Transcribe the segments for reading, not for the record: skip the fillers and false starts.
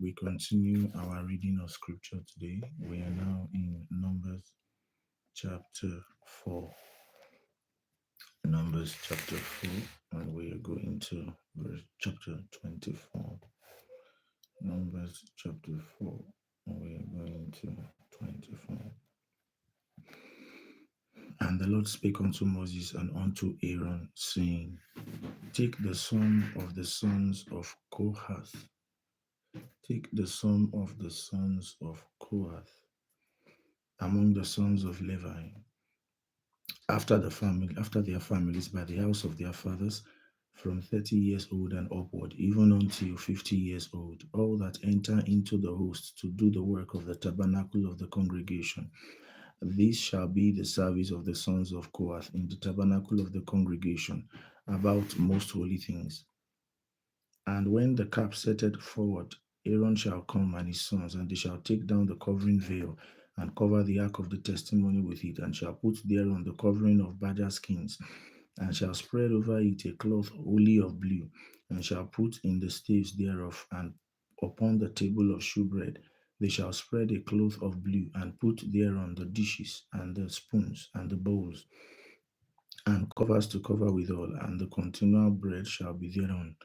We continue our reading of scripture today. We are now in Numbers chapter 4. Numbers chapter 4, and we are going to verse chapter 24. Numbers chapter 4, and we are going to 24. And the Lord spake unto Moses and unto Aaron, saying, Take the sum of the sons of Kohath, take the sum of the sons of Kohath among the sons of Levi, after their families, by the house of their fathers, from 30 years old and upward, even until 50 years old, all that enter into the host to do the work of the tabernacle of the congregation. This shall be the service of the sons of Kohath in the tabernacle of the congregation, about most holy things. And when the cap setteth forward, Aaron shall come and his sons, and they shall take down the covering veil, and cover the ark of the testimony with it, and shall put thereon the covering of badger skins, and shall spread over it a cloth wholly of blue, and shall put in the staves thereof, and upon the table of shewbread they shall spread a cloth of blue, and put thereon the dishes, and the spoons, and the bowls, and covers to cover withal, and the continual bread shall be thereon.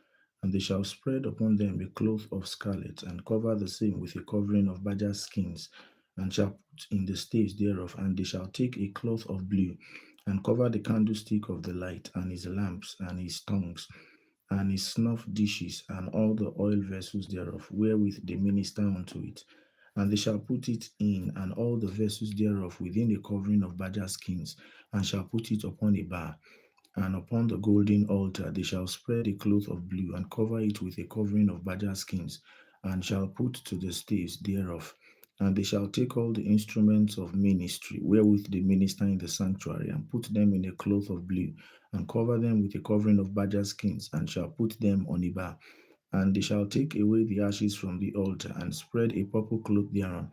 And they shall spread upon them a cloth of scarlet, and cover the same with a covering of badger skins, and shall put in the staves thereof. And they shall take a cloth of blue, and cover the candlestick of the light, and his lamps, and his tongues, and his snuff dishes, and all the oil vessels thereof, wherewith they minister unto it. And they shall put it in, and all the vessels thereof, within a covering of badger skins, and shall put it upon a bar. And upon the golden altar they shall spread a cloth of blue, and cover it with a covering of badger skins, and shall put to the staves thereof. And they shall take all the instruments of ministry, wherewith they minister in the sanctuary, and put them in a cloth of blue, and cover them with a covering of badger skins, and shall put them on a bar. And they shall take away the ashes from the altar, and spread a purple cloth thereon,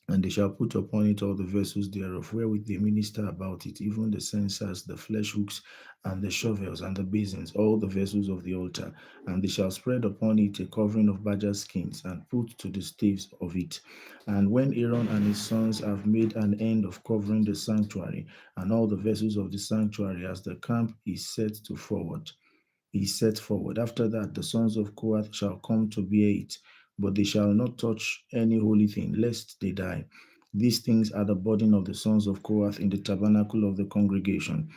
and they shall put upon it all the vessels thereof, wherewith they minister about it, even the censers, the flesh hooks, and the shovels, and the basins, all the vessels of the altar. And they shall spread upon it a covering of badger skins, and put to the staves of it. And when Aaron and his sons have made an end of covering the sanctuary, and all the vessels of the sanctuary, as the camp is set forward. After that, the sons of Kohath shall come to bear it, but they shall not touch any holy thing, lest they die. These things are the burden of the sons of Kohath in the tabernacle of the congregation.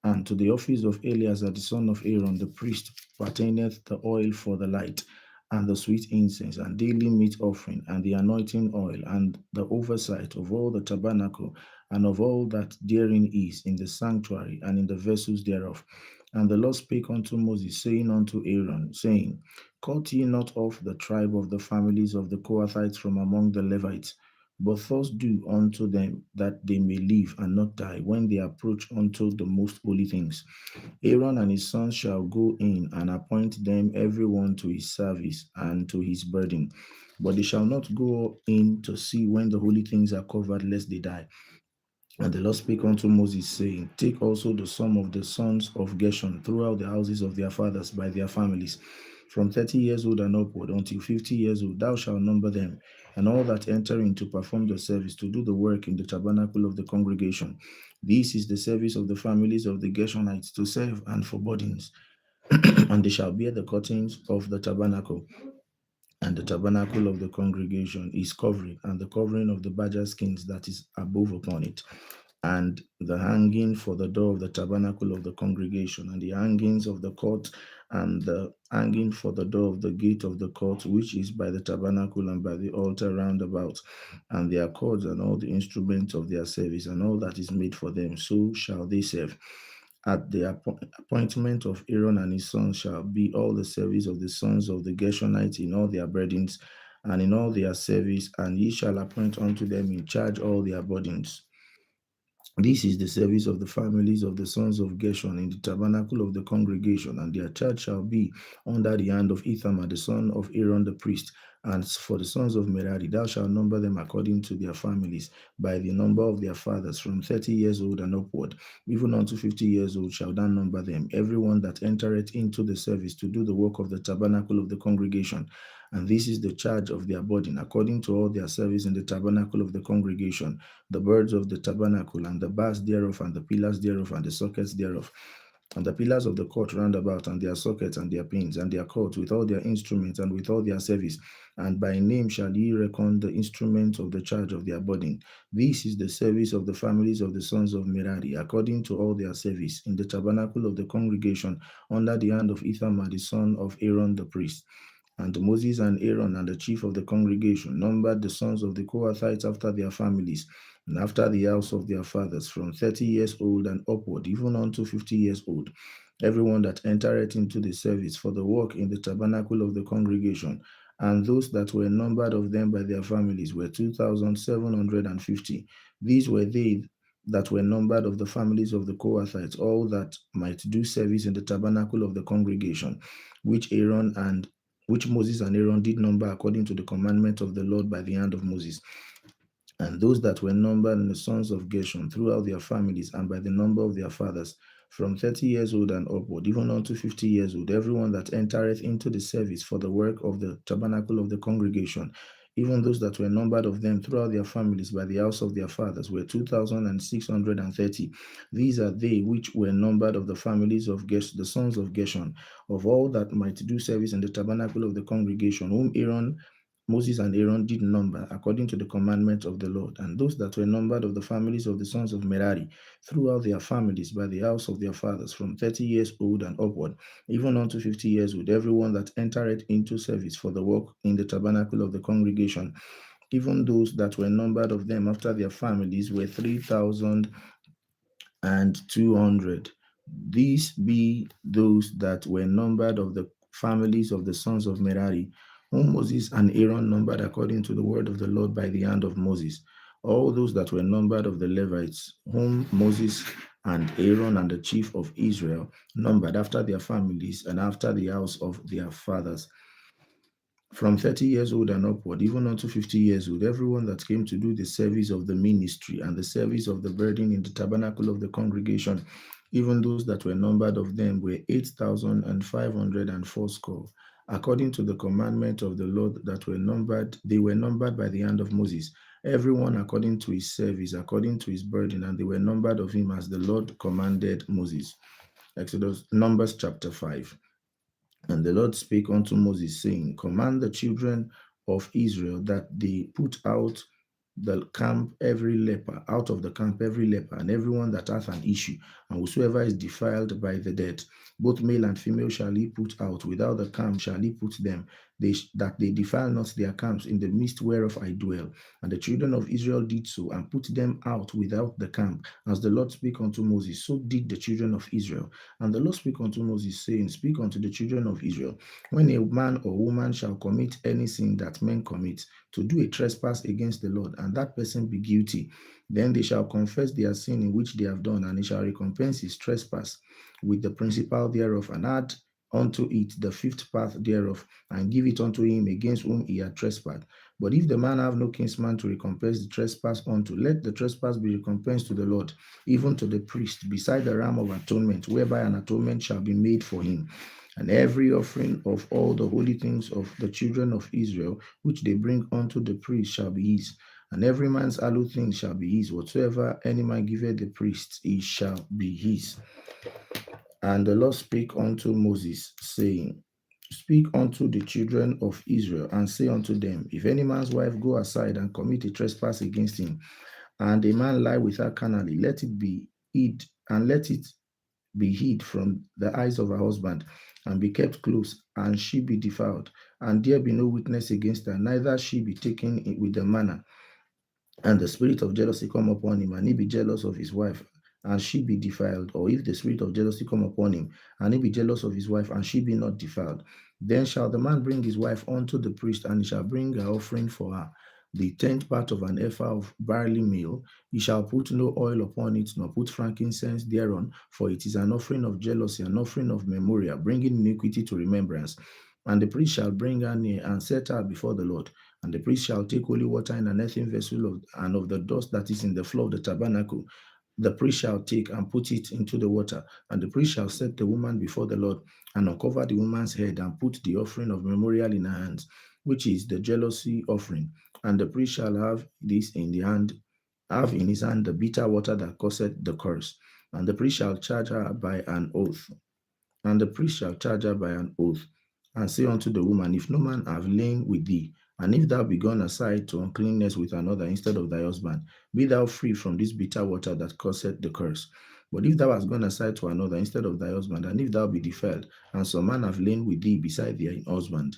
And to the office of Eleazar the son of Aaron the priest pertaineth the oil for the light, and the sweet incense, and daily meat offering, and the anointing oil, and the oversight of all the tabernacle, and of all that therein is, in the sanctuary, and in the vessels thereof. And the Lord spake unto Moses, saying unto Aaron, saying, Cut ye not off the tribe of the families of the Kohathites from among the Levites, but thus do unto them that they may live and not die when they approach unto the most holy things. Aaron and his sons shall go in and appoint them every one to his service and to his burden. But they shall not go in to see when the holy things are covered, lest they die. And the Lord spake unto Moses, saying, Take also the sum of the sons of Gershon throughout the houses of their fathers by their families, from 30 years old and upward until 50 years old. Thou shalt number them, and all that enter in to perform the service, to do the work in the tabernacle of the congregation. This is the service of the families of the Gershonites, to serve and for burdens. And they shall bear the curtains of the tabernacle. And the tabernacle of the congregation is covering, and the covering of the badger skins that is above upon it, and the hanging for the door of the tabernacle of the congregation, and the hangings of the court, and the hanging for the door of the gate of the court, which is by the tabernacle and by the altar round about, and their cords, and all the instruments of their service, and all that is made for them, so shall they serve. At the appointment of Aaron and his sons shall be all the service of the sons of the Gershonites in all their burdens and in all their service, and ye shall appoint unto them in charge all their burdens. This is the service of the families of the sons of Gershon in the tabernacle of the congregation, and their charge shall be under the hand of Ithamar the son of Aaron the priest. And for the sons of Merari, thou shalt number them according to their families, by the number of their fathers, from 30 years old and upward, even unto 50 years old shall thou number them, every one that entereth into the service to do the work of the tabernacle of the congregation. And this is the charge of their burden, according to all their service in the tabernacle of the congregation, the birds of the tabernacle, and the bars thereof, and the pillars thereof, and the sockets thereof, and the pillars of the court round about, and their sockets, and their pins, and their cords, with all their instruments, and with all their service. And by name shall ye reckon the instruments of the charge of their burden. This is the service of the families of the sons of Merari, according to all their service, in the tabernacle of the congregation, under the hand of Ithamar the son of Aaron the priest. And Moses and Aaron and the chief of the congregation numbered the sons of the Kohathites after their families, and after the house of their fathers, from 30 years old and upward, even unto 50 years old, everyone that entereth into the service for the work in the tabernacle of the congregation. And those that were numbered of them by their families were 2,750. These were they that were numbered of the families of the Kohathites, all that might do service in the tabernacle of the congregation, which Moses and Aaron did number according to the commandment of the Lord by the hand of Moses. And those that were numbered in the sons of Gershon throughout their families and by the number of their fathers, from 30 years old and upward, even unto 50 years old, everyone that entereth into the service for the work of the tabernacle of the congregation, even those that were numbered of them throughout their families by the house of their fathers, were 2,630. These are they which were numbered of the families of the sons of Gershon, of all that might do service in the tabernacle of the congregation, whom Moses and Aaron did number according to the commandment of the Lord. And those that were numbered of the families of the sons of Merari throughout their families by the house of their fathers, from 30 years old and upward, even unto 50 years old, everyone that entered into service for the work in the tabernacle of the congregation, even those that were numbered of them after their families, were 3,200. These be those that were numbered of the families of the sons of Merari, whom Moses and Aaron numbered according to the word of the Lord by the hand of Moses. All those that were numbered of the Levites, whom Moses and Aaron and the chief of Israel numbered after their families and after the house of their fathers, from 30 years old and upward, even unto 50 years old, everyone that came to do the service of the ministry and the service of the burden in the tabernacle of the congregation, even those that were numbered of them were 8,504 score. According to the commandment of the Lord that were numbered, they were numbered by the hand of Moses, everyone according to his service, according to his burden, and they were numbered of him as the Lord commanded Moses. Numbers chapter 5. And the Lord spake unto Moses, saying, Command the children of Israel that they put out the camp every leper, out of the camp every leper, and everyone that hath an issue, and whosoever is defiled by the dead, both male and female shall he put out, without the camp shall he put them, that they defile not their camps in the midst whereof I dwell. And the children of Israel did so, and put them out without the camp, as the Lord spake unto Moses, so did the children of Israel. And the Lord spake unto Moses, saying, Speak unto the children of Israel, when a man or woman shall commit any sin that men commit, to do a trespass against the Lord, and that person be guilty, then they shall confess their sin in which they have done, and he shall recompense his trespass with the principal thereof, and add unto it the fifth part thereof, and give it unto him against whom he had trespassed. But if the man have no kinsman to recompense the trespass unto, let the trespass be recompensed to the Lord, even to the priest, beside the ram of atonement, whereby an atonement shall be made for him. And every offering of all the holy things of the children of Israel, which they bring unto the priest, shall be his. And every man's hallowed thing shall be his. Whatsoever any man giveth the priest, it shall be his. And the Lord spake unto Moses, saying, Speak unto the children of Israel, and say unto them, If any man's wife go aside and commit a trespass against him, and a man lie with her carnally, let it be hid, and let it be hid from the eyes of her husband, and be kept close, and she be defiled, and there be no witness against her, neither she be taken with the manner, and the spirit of jealousy come upon him, and he be jealous of his wife, and she be defiled, or if the spirit of jealousy come upon him, and he be jealous of his wife, and she be not defiled, then shall the man bring his wife unto the priest, and he shall bring her offering for her, the 10th part of an ephah of barley meal. He shall put no oil upon it, nor put frankincense thereon, for it is an offering of jealousy, an offering of memorial, bringing iniquity to remembrance. And the priest shall bring her near, and set her before the Lord. And the priest shall take holy water in an earthen vessel, and of the dust that is in the floor of the tabernacle, the priest shall take and put it into the water. And the priest shall set the woman before the Lord, and uncover the woman's head, and put the offering of memorial in her hands. which is the jealousy offering. And the priest shall have this in the hand, have in his hand the bitter water that causeth the curse. And the priest shall charge her by an oath. And the priest shall charge her by an oath, and say unto the woman, If no man have lain with thee, and if thou be gone aside to uncleanness with another instead of thy husband, be thou free from this bitter water that causeth the curse. But if thou hast gone aside to another instead of thy husband, and if thou be defiled, and some man have lain with thee beside thy husband,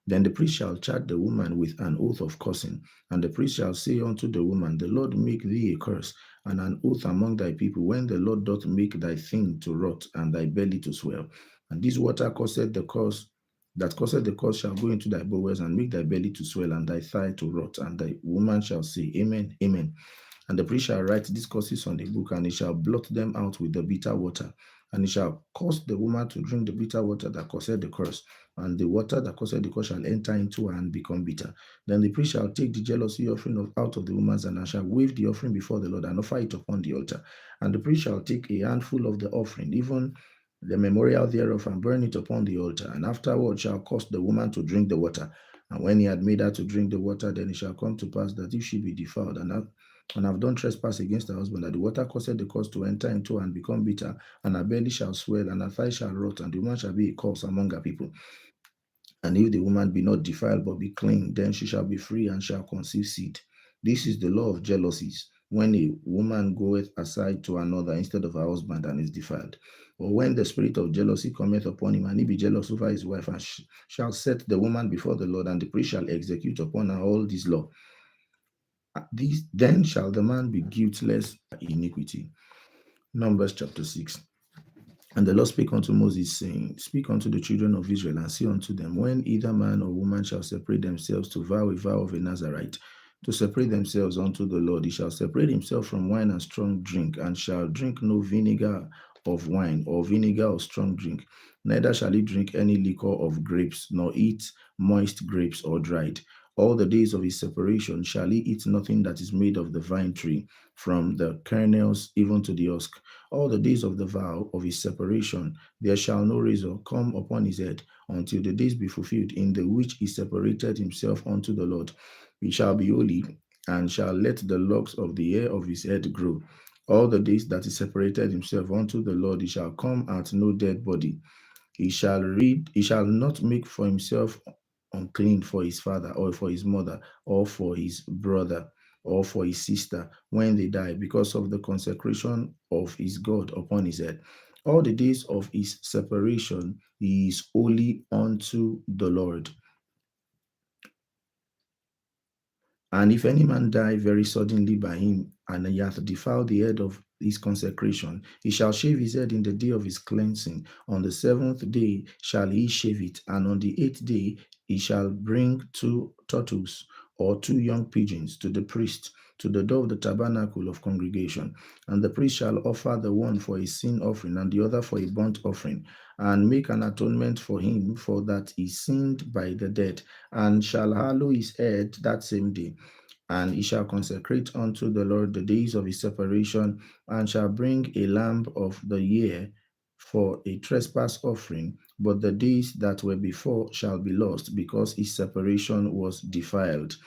then the priest shall charge the woman with an oath of cursing. And the priest shall say unto the woman, The Lord make thee a curse and an oath among thy people, when the Lord doth make thy thing to rot and thy belly to swell. And this water causeth the curse, that causeth the curse shall go into thy bowels and make thy belly to swell and thy thigh to rot. And thy woman shall say, Amen, Amen. And the priest shall write these curses on a book, and he shall blot them out with the bitter water. And he shall cause the woman to drink the bitter water that causeth the curse, and the water that causeth the curse shall enter into her and become bitter. Then the priest shall take the jealousy offering out of the woman's hand, and shall wave the offering before the Lord, and offer it upon the altar. And the priest shall take a handful of the offering, even the memorial thereof, and burn it upon the altar. And afterward shall cause the woman to drink the water. And when he had made her to drink the water, then it shall come to pass that if she be defiled and have done trespass against her husband, that the water caused the cause to enter into her and become bitter, and her belly shall swell, and her thigh shall rot, and the woman shall be a curse among her people. And if the woman be not defiled, but be clean, then she shall be free and shall conceive seed. This is the law of jealousies, when a woman goeth aside to another instead of her husband and is defiled. Or when the spirit of jealousy cometh upon him, and he be jealous over his wife, and shall set the woman before the Lord, and the priest shall execute upon her all this law. Then shall the man be guiltless of iniquity. Numbers chapter 6. And the Lord spake unto Moses, saying, Speak unto the children of Israel, and say unto them, When either man or woman shall separate themselves to vow a vow of a Nazarite, to separate themselves unto the Lord, he shall separate himself from wine and strong drink, and shall drink no vinegar of wine, or vinegar of strong drink. Neither shall he drink any liquor of grapes, nor eat moist grapes or dried. All the days of his separation shall he eat nothing that is made of the vine tree, from the kernels even to the husk. All the days of the vow of his separation, there shall no razor come upon his head, until the days be fulfilled, in the which he separated himself unto the Lord. He shall be holy, and shall let the locks of the hair of his head grow. All the days that he separated himself unto the Lord, he shall come at no dead body. He shall not make for himself unclean for his father, or for his mother, or for his brother, or for his sister when they die, because of the consecration of his God upon his head. All the days of his separation he is holy unto the Lord. And if any man die very suddenly by him, and he hath defiled the head of his consecration, he shall shave his head in the day of his cleansing. On the seventh day shall he shave it, and on the eighth day he shall bring 2 turtles or 2 young pigeons to the priest, to the door of the tabernacle of congregation. And the priest shall offer the one for a sin offering, and the other for a burnt offering, and make an atonement for him, for that he sinned by the dead, and shall hallow his head that same day. And he shall consecrate unto the Lord the days of his separation, and shall bring a lamb of the year for a trespass offering. But the days that were before shall be lost, because his separation was defiled.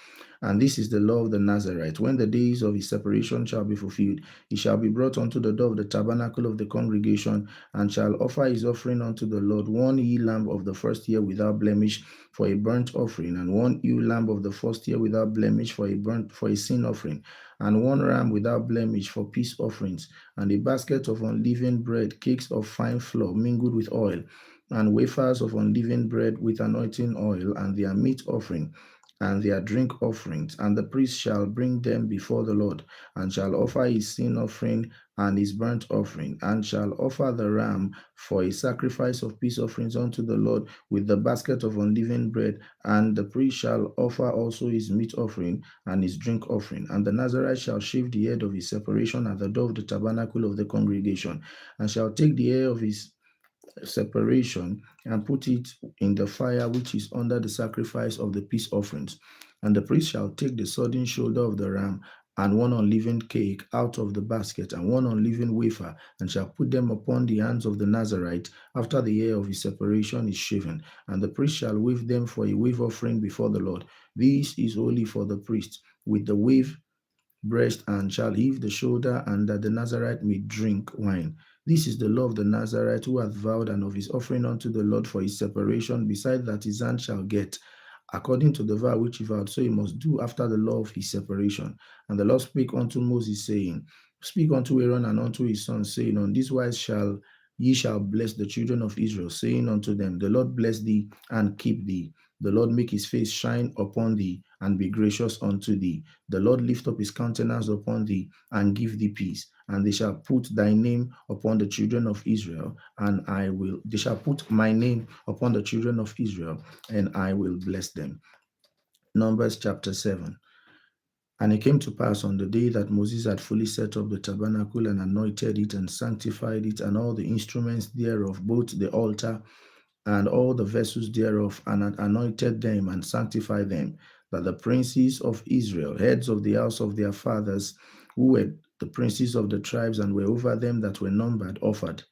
And this is the law of the Nazarite. When the days of his separation shall be fulfilled, he shall be brought unto the door of the tabernacle of the congregation, and shall offer his offering unto the Lord, 1 he lamb of the first year without blemish for a burnt offering, and 1 ewe lamb of the first year without blemish for a sin offering, and 1 ram without blemish for peace offerings, and a basket of unleavened bread, cakes of fine flour mingled with oil, and wafers of unleavened bread with anointing oil, and their meat offering, and their drink offerings. And the priest shall bring them before the Lord, and shall offer his sin offering and his burnt offering, and shall offer the ram for a sacrifice of peace offerings unto the Lord, with the basket of unleavened bread. And the priest shall offer also his meat offering and his drink offering. And the Nazarite shall shave the head of his separation at the door of the tabernacle of the congregation, and shall take the hair of his separation and put it in the fire which is under the sacrifice of the peace offerings. And the priest shall take the sodden shoulder of the ram and one unleavened cake out of the basket, and one unleavened wafer, and shall put them upon the hands of the Nazarite after the year of his separation is shaven. And the priest shall wave them for a wave offering before the Lord. This is holy for the priest. With the wave breast and shall heave the shoulder, and that the Nazarite may drink wine. This is the law of the Nazarite who hath vowed, and of his offering unto the Lord for his separation, beside that his hand shall get, according to the vow which he vowed, so he must do after the law of his separation. And the Lord spake unto Moses, saying, Speak unto Aaron and unto his sons, saying, On this wise shall bless the children of Israel, saying unto them, The Lord bless thee and keep thee. The Lord make his face shine upon thee and be gracious unto thee. The Lord lift up his countenance upon thee and give thee peace. And they shall put thy name upon the children of Israel, and they shall put my name upon the children of Israel, and I will bless them. Numbers chapter 7. And it came to pass on the day that Moses had fully set up the tabernacle and anointed it and sanctified it, and all the instruments thereof, both the altar and all the vessels thereof, and had anointed them and sanctified them, that the princes of Israel, heads of the house of their fathers, who were the princes of the tribes and were over them that were numbered, offered.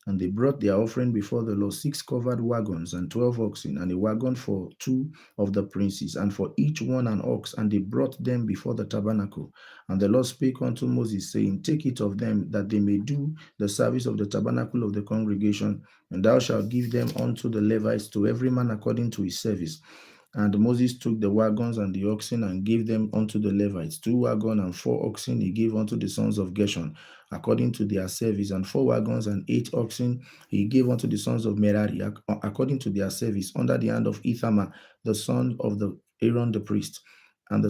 And they brought their offering before the Lord, 6 covered wagons and 12 oxen, and a wagon for 2 of the princes, and for each one an ox, and they brought them before the tabernacle. And the Lord spake unto Moses, saying, Take it of them, that they may do the service of the tabernacle of the congregation, and thou shalt give them unto the Levites, to every man according to his service. And Moses took the wagons and the oxen and gave them unto the Levites. 2 wagons and 4 oxen he gave unto the sons of Gershon, according to their service. And 4 wagons and 8 oxen he gave unto the sons of Merari, according to their service, under the hand of Ithamar, the son of Aaron the priest. But the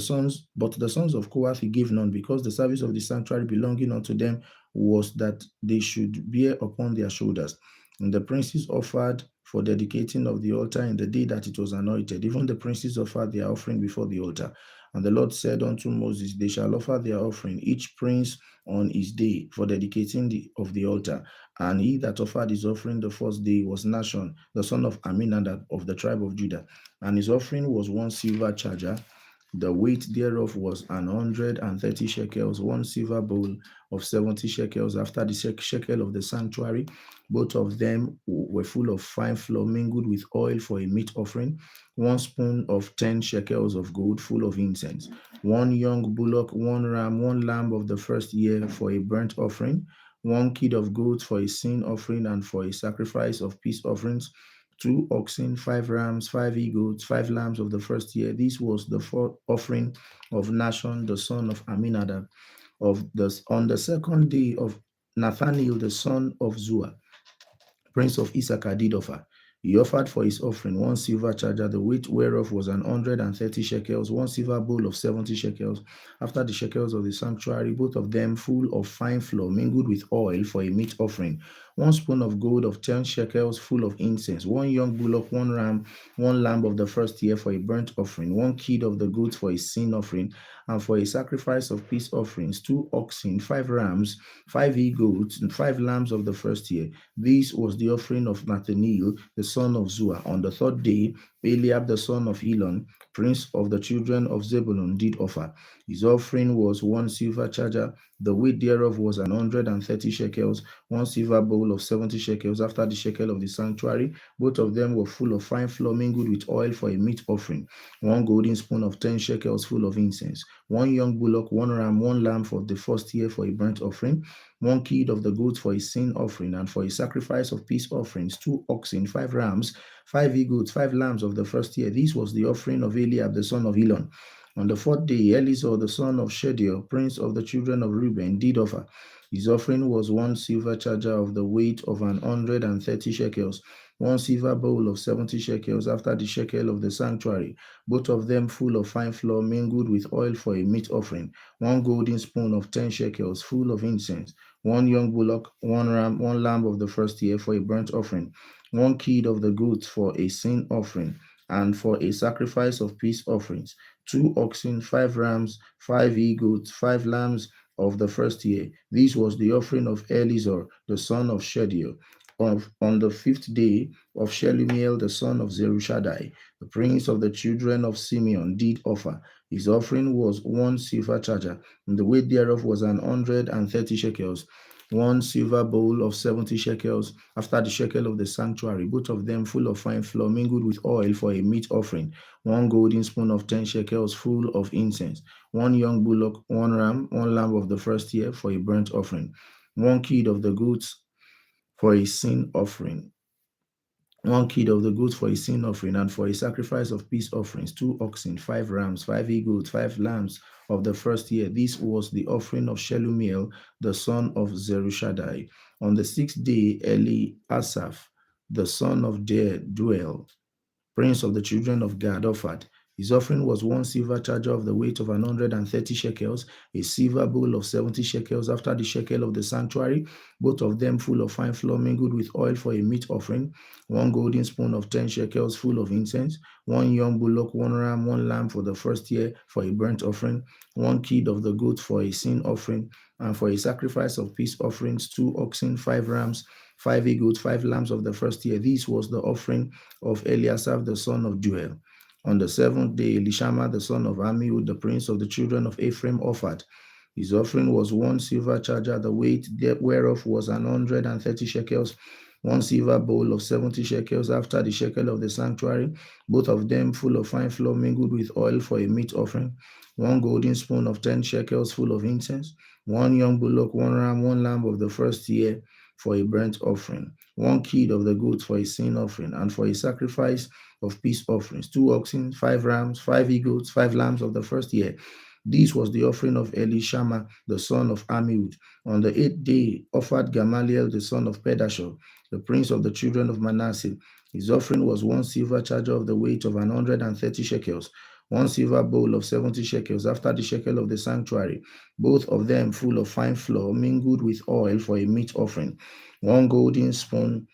sons of Kohath he gave none, because the service of the sanctuary belonging unto them was that they should bear upon their shoulders. And the princes offered for dedicating of the altar in the day that it was anointed. Even the princes offered their offering before the altar. And the Lord said unto Moses, They shall offer their offering, each prince on his day, for dedicating of the altar. And he that offered his offering the first day was Nashon, the son of Amminadab of the tribe of Judah. And his offering was 1 silver charger. The weight thereof was 130 shekels, 1 silver bowl of 70 shekels, after the shekel of the sanctuary. Both of them were full of fine flour mingled with oil for a meat offering, 1 spoon of 10 shekels of gold full of incense, 1 young bullock, 1 ram, 1 lamb of the first year for a burnt offering, 1 kid of goats for a sin offering and for a sacrifice of peace offerings, 2 oxen, 5 rams, 5 he-goats, 5 lambs of the first year. This was the fourth offering of Nashon, the son of Amminadab. On the second day of Nathaniel, the son of Zua, prince of Issachar, did offer. He offered for his offering 1 silver charger, the weight whereof was 130 shekels, 1 silver bowl of 70 shekels, after the shekels of the sanctuary, both of them full of fine flour mingled with oil for a meat offering, 1 spoon of gold of 10 shekels full of incense, 1 young bullock, 1 ram, 1 lamb of the first year for a burnt offering, 1 kid of the goats for a sin offering, and for a sacrifice of peace offerings, 2 oxen, 5 rams, 5 he-goats, and 5 lambs of the first year. This was the offering of Nathaniel, the son of Zua. On the third day, Eliab, the son of Helon, prince of the children of Zebulun, did offer. His offering was 1 silver charger. The weight thereof was 130 shekels, 1 silver bowl of 70 shekels, after the shekel of the sanctuary. Both of them were full of fine flour mingled with oil for a meat offering, 1 golden spoon of 10 shekels full of incense, 1 young bullock, 1 ram, 1 lamb of the first year for a burnt offering, 1 kid of the goats for a sin offering, and for a sacrifice of peace offerings, 2 oxen, 5 rams, 5 he-goats, 5 lambs of the first year. This was the offering of Eliab, the son of Helon. On the fourth day, Elizur, the son of Shedeur, prince of the children of Reuben, did offer. His offering was 1 silver charger of the weight of 130 shekels, 1 silver bowl of 70 shekels, after the shekel of the sanctuary, both of them full of fine flour mingled with oil for a meat offering, 1 golden spoon of 10 shekels full of incense, 1 young bullock, 1 ram, 1 lamb of the first year for a burnt offering, 1 kid of the goats for a sin offering, and for a sacrifice of peace offerings, 2 oxen, 5 rams, 5 he-goats, 5 lambs of the first year. This was the offering of Elizur, the son of Shedeur. on the 5th day of Shelumiel, the son of Zerushadai, the prince of the children of Simeon, did offer. His offering was 1 silver charger, and the weight thereof was 130 shekels. 1 silver bowl of 70 shekels, after the shekel of the sanctuary, both of them full of fine flour mingled with oil for a meat offering. 1 golden spoon of 10 shekels, full of incense. 1 young bullock, 1 ram, 1 lamb of the first year for a burnt offering. 1 kid of the goats for a sin offering, 1 kid of the goats for a sin offering, and for a sacrifice of peace offerings, 2 oxen, 5 rams, 5 he-goats, 5 lambs of the first year. This was the offering of Shelumiel, the son of Zerushadai. On the 6th day, Eliasaph, the son of Deuel, prince of the children of Gad, offered. His offering was 1 silver charger of the weight of 130 shekels, a silver bowl of 70 shekels after the shekel of the sanctuary, both of them full of fine flour mingled with oil for a meat offering. 1 golden spoon of 10 shekels full of incense. 1 young bullock, 1 ram, 1 lamb for the first year for a burnt offering. 1 kid of the goat for a sin offering, and for a sacrifice of peace offerings, 2 oxen, 5 rams, 5 he-goats, 5 lambs of the first year. This was the offering of Eliasaph the son of Deuel. On the 7th day, Elishama the son of Ammiud, the prince of the children of Ephraim, offered. His offering was 1 silver charger, the weight whereof was 130 shekels. 1 silver bowl of 70 shekels after the shekel of the sanctuary, both of them full of fine flour mingled with oil for a meat offering. 1 golden spoon of 10 shekels full of incense. 1 young bullock, 1 ram, 1 lamb of the first year for a burnt offering. 1 kid of the goats for a sin offering, and for a sacrifice of peace offerings, 2 oxen, 5 rams, 5 he-goats, 5 lambs of the first year. This was the offering of Elishama, the son of Ammiud. On the 8th day, offered Gamaliel, the son of Pedashur, the prince of the children of Manasseh. His offering was 1 silver charger of the weight of 130 shekels, 1 silver bowl of 70 shekels after the shekel of the sanctuary, both of them full of fine flour mingled with oil for a meat offering. 1 golden spoon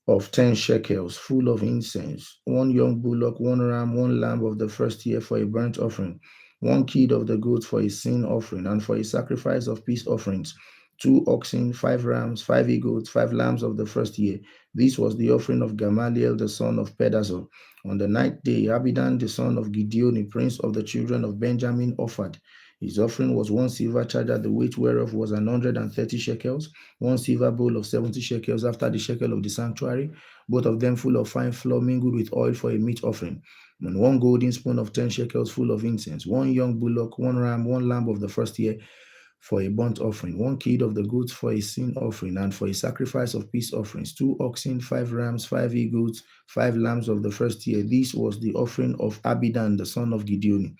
of 10 shekels, full of incense. 1 young bullock, 1 ram, 1 lamb of the first year for a burnt offering. 1 kid of the goats for a sin offering, and for a sacrifice of peace offerings. 2 oxen, 5 rams, 5 he-goats, 5 lambs of the first year. This was the offering of Gamaliel, the son of Pedazur. On the 9th day, Abidan, the son of Gideoni, prince of the children of Benjamin, offered. His offering was 1 silver charger, the weight whereof was 130 shekels. 1 silver bowl of 70 shekels after the shekel of the sanctuary, both of them full of fine flour mingled with oil for a meat offering. And 1 golden spoon of 10 shekels full of incense. 1 young bullock, 1 ram, 1 lamb of the first year for a burnt offering. 1 kid of the goats for a sin offering, and for a sacrifice of peace offerings. 2 oxen, 5 rams, 5 he-goats, 5 lambs of the first year. This was the offering of Abidan, the son of Gideoni.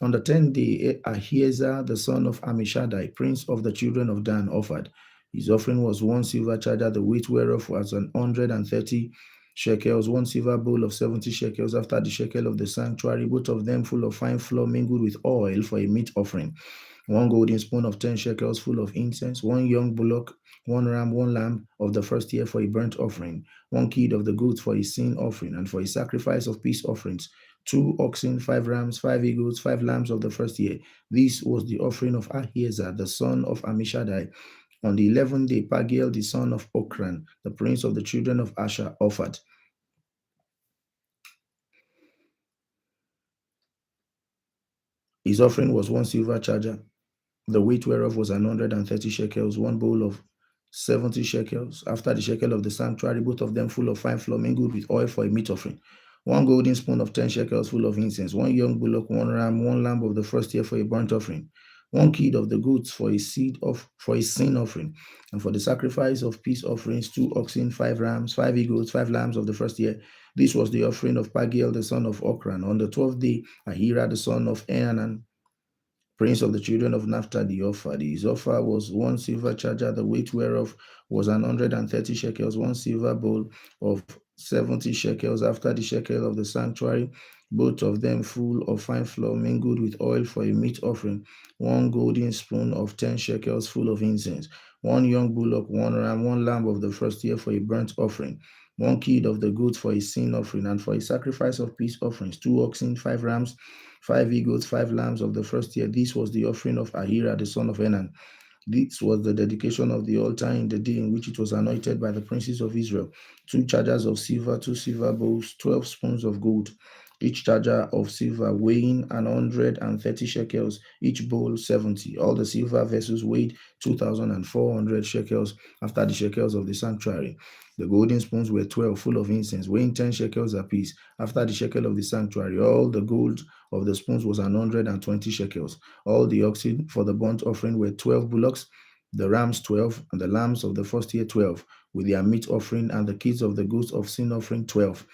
On the 10th day, Ahiezer, the son of Ammishaddai, prince of the children of Dan, offered. His offering was 1 silver charger, the weight whereof was 130 shekels, 1 silver bowl of 70 shekels after the shekel of the sanctuary, both of them full of fine flour mingled with oil for a meat offering. 1 golden spoon of 10 shekels full of incense. 1 young bullock, 1 ram, 1 lamb of the first year for a burnt offering. 1 kid of the goats for a sin offering, and for a sacrifice of peace offerings. 2 oxen, 5 rams, 5 he-goats, 5 lambs of the first year. This was the offering of Ahiezer, the son of Ammishaddai. On the 11th day, Pagiel, the son of Okran, the prince of the children of Asher, offered. His offering was 1 silver charger, the weight whereof was 130 shekels, 1 bowl of 70 shekels, after the shekel of the sanctuary, both of them full of fine flour mingled with oil for a meat offering. 1 golden spoon of 10 shekels full of incense. 1 young bullock, 1 ram, 1 lamb of the first year for a burnt offering. 1 kid of the goats for a sin offering, and for the sacrifice of peace offerings. 2 oxen, 5 rams, 5 he-goats, 5 lambs of the first year. This was the offering of Pagiel, the son of Okran. On the 12th day, Ahira, the son of Ehanan, prince of the children of Naphtali, offered. His offer was 1 silver charger, the weight whereof was 130 shekels, 1 silver bowl of 70 shekels after the shekel of the sanctuary, both of them full of fine flour mingled with oil for a meat offering. 1 golden spoon of 10 shekels full of incense. 1 young bullock, 1 ram, 1 lamb of the first year for a burnt offering. 1 kid of the goats for a sin offering, and for a sacrifice of peace offerings. 2 oxen, 5 rams, 5 he-goats, 5 lambs of the first year. This was the offering of Ahira, the son of Enan. This was the dedication of the altar in the day in which it was anointed by the princes of Israel. 2 chargers of silver, 2 silver bowls, 12 spoons of gold, each charger of silver weighing 130 shekels, each bowl 70. All the silver vessels weighed 2,400 shekels after the shekels of the sanctuary. The golden spoons were 12, full of incense, weighing 10 shekels apiece. After the shekel of the sanctuary, all the gold of the spoons was 120 shekels. All the oxen for the burnt offering were 12 bullocks, the rams 12, and the lambs of the first year 12, with their meat offering, and the kids of the goats of sin offering 12.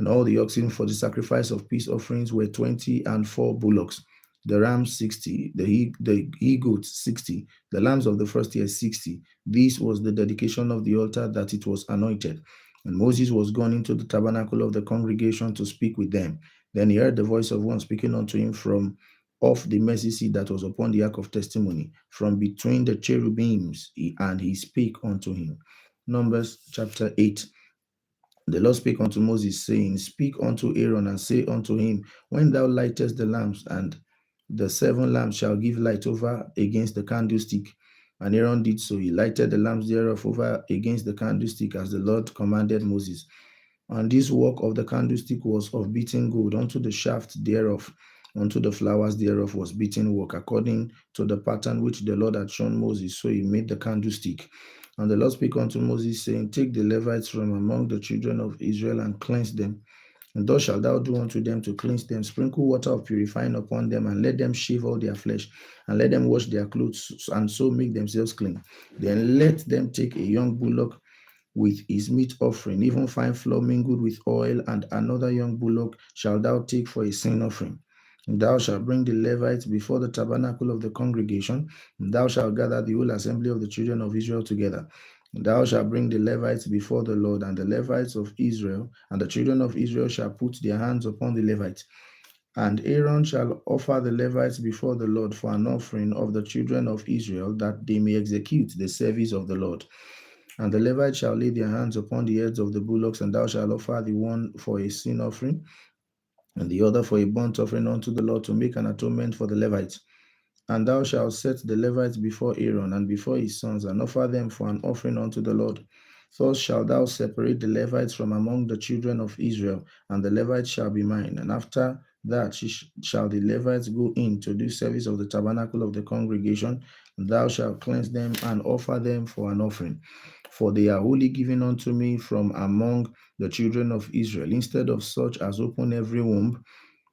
And all the oxen for the sacrifice of peace offerings were 20, and 4 bullocks, the rams 60, the he goats 60, the lambs of the first year 60. This was the dedication of the altar, that it was anointed. And Moses was gone into the tabernacle of the congregation to speak with them. Then he heard the voice of one speaking unto him from off the mercy seat that was upon the ark of testimony, from between the cherubims, and he spake unto him. Numbers chapter 8. The Lord spake unto Moses, saying, Speak unto Aaron, and say unto him, When thou lightest the lamps, and the 7 lamps shall give light over against the candlestick. And Aaron did so. He lighted the lamps thereof over against the candlestick, as the Lord commanded Moses. And this work of the candlestick was of beaten gold. Unto the shaft thereof, unto the flowers thereof was beaten work, according to the pattern which the Lord had shown Moses. So he made the candlestick. And the Lord spake unto Moses, saying, Take the Levites from among the children of Israel, and cleanse them. And thus shalt thou do unto them to cleanse them. Sprinkle water of purifying upon them, and let them shave all their flesh, and let them wash their clothes, and so make themselves clean. Then let them take a young bullock with his meat offering, even fine flour mingled with oil, and another young bullock shalt thou take for a sin offering. And thou shalt bring the Levites before the tabernacle of the congregation, and thou shalt gather the whole assembly of the children of Israel together. And thou shalt bring the Levites before the Lord, and the Levites of Israel, and the children of Israel shall put their hands upon the Levites. And Aaron shall offer the Levites before the Lord for an offering of the children of Israel, that they may execute the service of the Lord. And the Levites shall lay their hands upon the heads of the bullocks, and thou shalt offer the one for a sin offering, and the other for a burnt offering unto the Lord, to make an atonement for the Levites. And thou shalt set the Levites before Aaron and before his sons, and offer them for an offering unto the Lord. Thus shalt thou separate the Levites from among the children of Israel, and the Levites shall be mine. And after that shall the Levites go in to do service of the tabernacle of the congregation, and thou shalt cleanse them and offer them for an offering. For they are wholly given unto me from among the children of Israel. Instead of such as open every womb,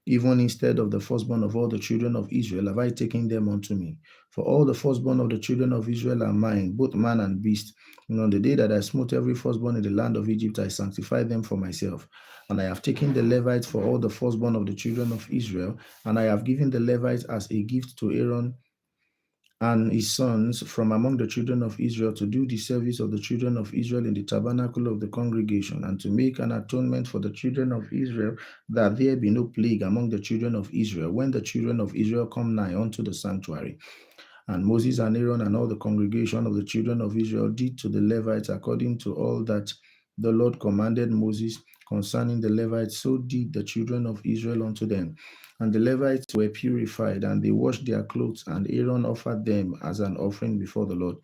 even instead of the firstborn of all the children of Israel, have I taken them unto me. For all the firstborn of the children of Israel are mine, both man and beast. And on the day that I smote every firstborn in the land of Egypt, I sanctified them for myself. And I have taken the Levites for all the firstborn of the children of Israel, and I have given the Levites as a gift to Aaron and his sons from among the children of Israel, to do the service of the children of Israel in the tabernacle of the congregation, and to make an atonement for the children of Israel, that there be no plague among the children of Israel, when the children of Israel come nigh unto the sanctuary. And Moses and Aaron and all the congregation of the children of Israel did to the Levites according to all that the Lord commanded Moses concerning the Levites, so did the children of Israel unto them. And the Levites were purified, and they washed their clothes, and Aaron offered them as an offering before the Lord.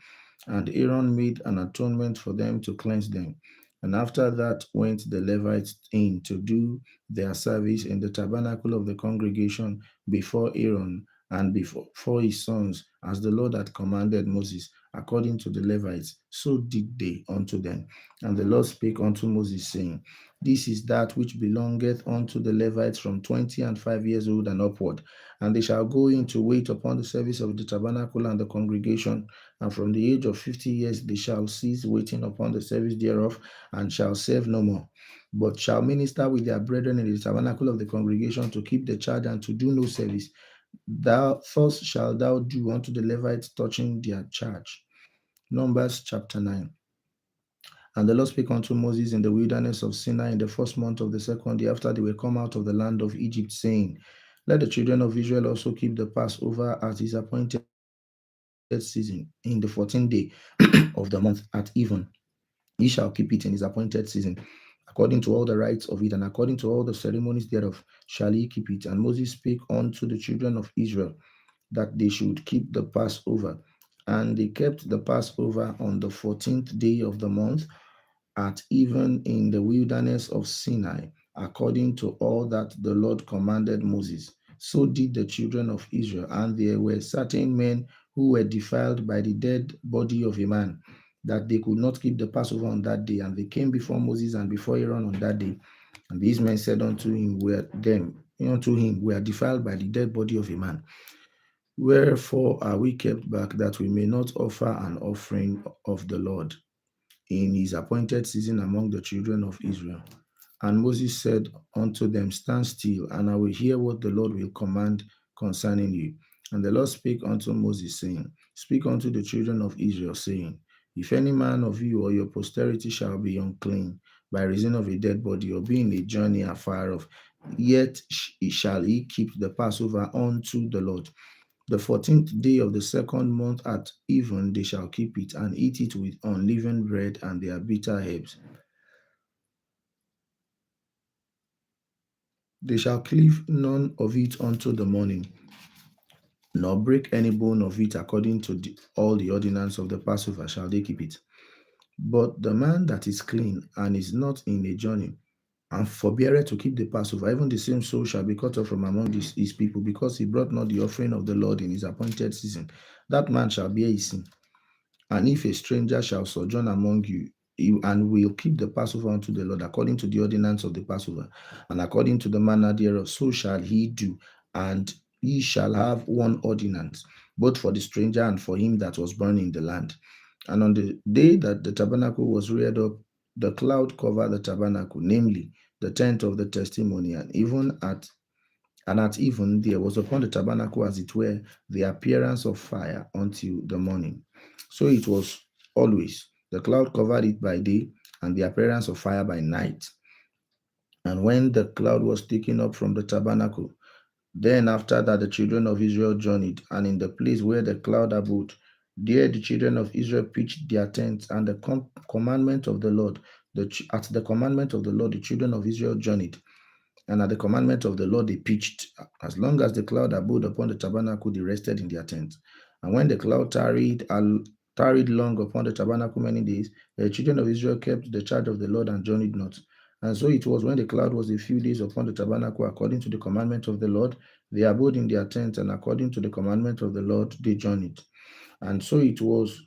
And Aaron made an atonement for them to cleanse them. And after that went the Levites in to do their service in the tabernacle of the congregation before Aaron and before his sons, as the Lord had commanded Moses, according to the Levites, so did they unto them. And the Lord spake unto Moses, saying, This is that which belongeth unto the Levites from 20 and 5 years old and upward, and they shall go in to wait upon the service of the tabernacle and the congregation. And from the age of 50 years they shall cease waiting upon the service thereof, and shall serve no more, but shall minister with their brethren in the tabernacle of the congregation, to keep the charge and to do no service. Thus shalt thou do unto the Levites touching their charge. Numbers chapter 9. And the Lord spake unto Moses in the wilderness of Sinai in the first month of the second year after they were come out of the land of Egypt, saying, Let the children of Israel also keep the Passover at his appointed season, in the 14th day of the month at even. Ye shall keep it in his appointed season. According to all the rites of it, and according to all the ceremonies thereof, shall ye keep it. And Moses spake unto the children of Israel, that they should keep the Passover And they kept the Passover on the 14th day of the month at even in the wilderness of Sinai, according to all that the Lord commanded Moses. So did the children of Israel. And there were certain men who were defiled by the dead body of a man, that they could not keep the Passover on that day. And they came before Moses and before Aaron on that day. And these men said unto him, we are defiled by the dead body of a man. Wherefore are we kept back, that we may not offer an offering of the Lord in his appointed season among the children of Israel? And Moses said unto them, stand still, and I will hear what the Lord will command concerning you. And the Lord spake unto Moses, saying, speak unto the children of Israel, saying, if any man of you or your posterity shall be unclean by reason of a dead body, or be in a journey afar off, yet shall he keep the Passover unto the Lord. The 14th day of the second month at even they shall keep it, and eat it with unleavened bread and their bitter herbs. They shall cleave none of it unto the morning, nor break any bone of it. According to all the ordinance of the Passover shall they keep it. But the man that is clean and is not in a journey, and forbeareth to keep the Passover, even the same soul shall be cut off from among his people, because he brought not the offering of the Lord in his appointed season. That man shall bear his sin. And if a stranger shall sojourn among you, and will keep the Passover unto the Lord, according to the ordinance of the Passover, and according to the manner thereof, so shall he do. And ye shall have one ordinance, both for the stranger and for him that was born in the land. And on the day that the tabernacle was reared up, the cloud covered the tabernacle, namely the tent of the testimony, and at even there was upon the tabernacle, as it were, the appearance of fire until the morning. So it was always. The cloud covered it by day, and the appearance of fire by night. And when the cloud was taken up from the tabernacle, then after that the children of Israel journeyed, and in the place where the cloud abode, there the children of Israel pitched their tents, and the commandment of the Lord, at the commandment of the Lord, the children of Israel journeyed. And at the commandment of the Lord, they pitched. As long as the cloud abode upon the tabernacle, they rested in their tents. And when the cloud tarried long upon the tabernacle many days, the children of Israel kept the charge of the Lord and journeyed not. And so it was, when the cloud was a few days upon the tabernacle, according to the commandment of the Lord, they abode in their tents, and according to the commandment of the Lord, they journeyed. And so it was,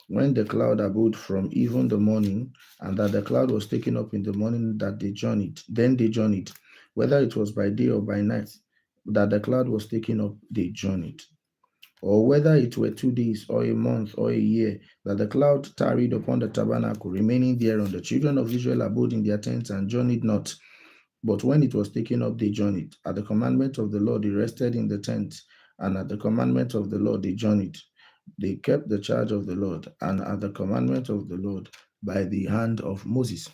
when the cloud abode from even the morning, and that the cloud was taken up in the morning, that they journeyed. Then they journeyed, whether it was by day or by night, that the cloud was taken up, they journeyed. Or whether it were 2 days, or a month, or a year, that the cloud tarried upon the tabernacle, remaining thereon, the children of Israel abode in their tents and journeyed not. But when it was taken up, they journeyed. At the commandment of the Lord, they rested in the tent, and at the commandment of the Lord, they journeyed. They kept the charge of the Lord, and at the commandment of the Lord, by the hand of Moses.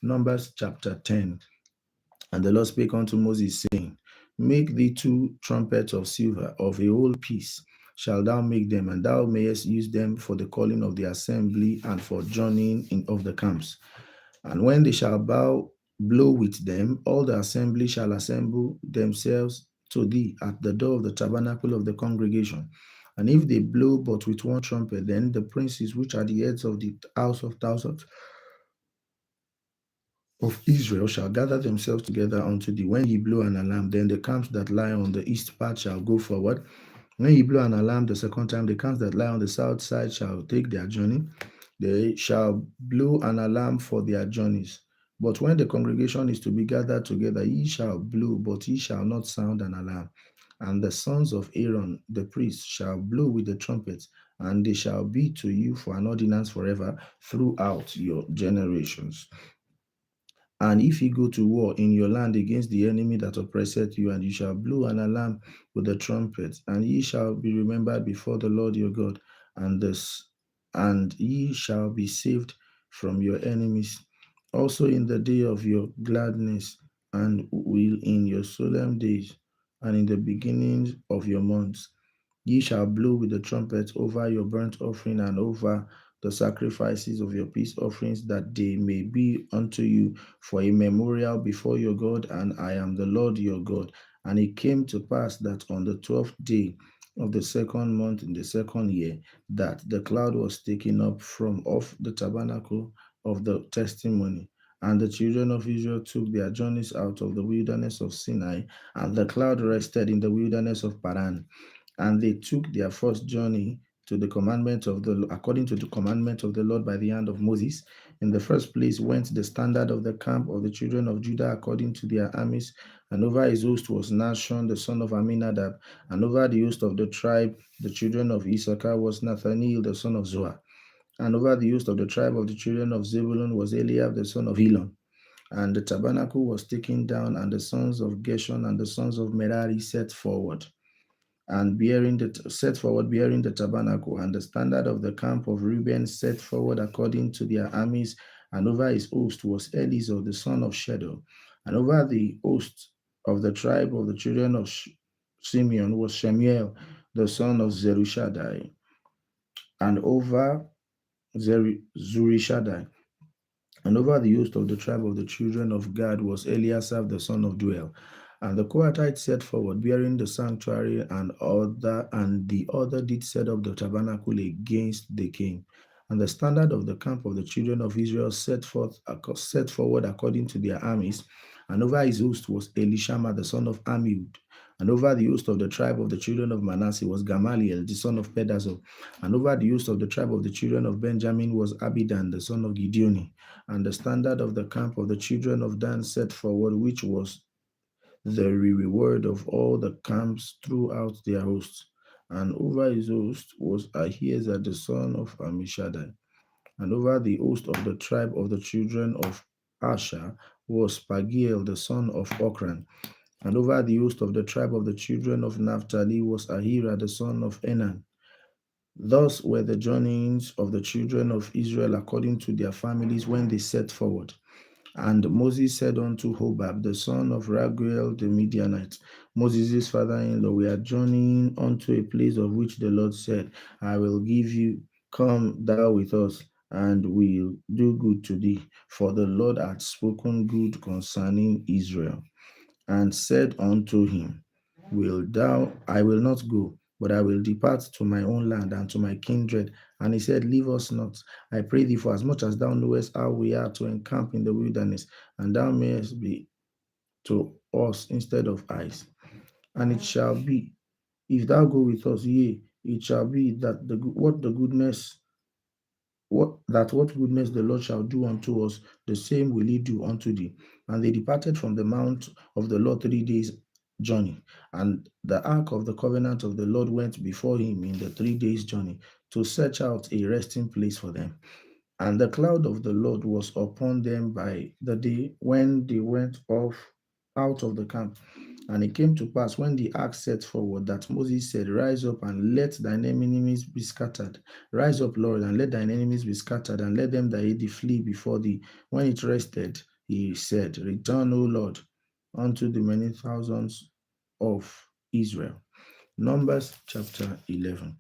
Numbers chapter 10. And the Lord spake unto Moses, saying, make thee 2 trumpets of silver, of a whole piece shalt thou make them, and thou mayest use them for the calling of the assembly, and for journeying in of the camps. And when they shall blow with them, all the assembly shall assemble themselves to thee at the door of the tabernacle of the congregation. And if they blow but with one trumpet, then the princes which are the heads of the house of thousands of Israel shall gather themselves together unto thee. When ye blow an alarm, then the camps that lie on the east part shall go forward. When ye blow an alarm the second time, the camps that lie on the south side shall take their journey. They shall blow an alarm for their journeys. But when the congregation is to be gathered together, ye shall blow, but ye shall not sound an alarm. And the sons of Aaron, the priest, shall blow with the trumpets, and they shall be to you for an ordinance forever throughout your generations. And if ye go to war in your land against the enemy that oppresseth you, and you shall blow an alarm with the trumpet, and ye shall be remembered before the Lord your God, and ye shall be saved from your enemies. Also in the day of your gladness, and will in your solemn days, and in the beginnings of your months, ye shall blow with the trumpet over your burnt offering, and over the sacrifices of your peace offerings, that they may be unto you for a memorial before your God, and I am the Lord your God. And it came to pass that on the 12th day of the second month in the second year, that the cloud was taken up from off the tabernacle of the testimony. And the children of Israel took their journeys out of the wilderness of Sinai, and the cloud rested in the wilderness of Paran. And they took their first journey to the commandment of the according to the commandment of the Lord by the hand of Moses. In the first place went the standard of the camp of the children of Judah according to their armies, and over his host was Nashon the son of Aminadab, and over the host of the tribe, the children of Issachar, was Nathaniel the son of Zoar, and over the host of the tribe of the children of Zebulun was Eliab the son of Helon. And the tabernacle was taken down, and the sons of Gershon and the sons of Merari set forward and set forward bearing the tabernacle, and the standard of the camp of Reuben set forward according to their armies, and over his host was Elizur the son of Shedeur, and over the host of the tribe of the children of Simeon was Shemuel the son of Zerushadai, and over Zurishadai, and over the host of the tribe of the children of Gad was Eliasaph the son of Duel. And the Kohathites set forward, bearing the sanctuary, and the other did set up the tabernacle against the king. And the standard of the camp of the children of Israel set forward according to their armies. And over his host was Elishama the son of Amihud. And over the host of the tribe of the children of Manasseh was Gamaliel the son of Pedazur. And over the host of the tribe of the children of Benjamin was Abidan the son of Gideoni. And the standard of the camp of the children of Dan set forward, which was the reward of all the camps throughout their hosts. And over his host was Ahiezer the son of Ammishaddai. And over the host of the tribe of the children of Asher was Pagiel the son of Okran. And over the host of the tribe of the children of Naphtali was Ahira the son of Enan. Thus were the journeyings of the children of Israel according to their families when they set forward. And Moses said unto Hobab, the son of Raguel the Midianite, Moses' father-in-law, we are journeying unto a place of which the Lord said, I will give you, come thou with us, and will do good to thee. For the Lord hath spoken good concerning Israel, and said unto him, I will not go, but I will depart to my own land and to my kindred. And he said, leave us not, I pray thee, for as much as thou knowest how we are to encamp in the wilderness, and thou mayest be to us instead of eyes. And it shall be, if thou go with us, yea, it shall be that what goodness the Lord shall do unto us, the same will he do unto thee. And they departed from the mount of the Lord 3 days' journey. And the ark of the covenant of the Lord went before him in the 3 days' journey to search out a resting place for them. And the cloud of the Lord was upon them by the day when they went out of the camp. And it came to pass when the ark set forward that Moses said, rise up and let thine enemies be scattered. Rise up, Lord, and let thine enemies be scattered, and let them that hate thee flee before thee. When it rested, he said, return, O Lord, unto the many thousands of Israel. Numbers chapter 11.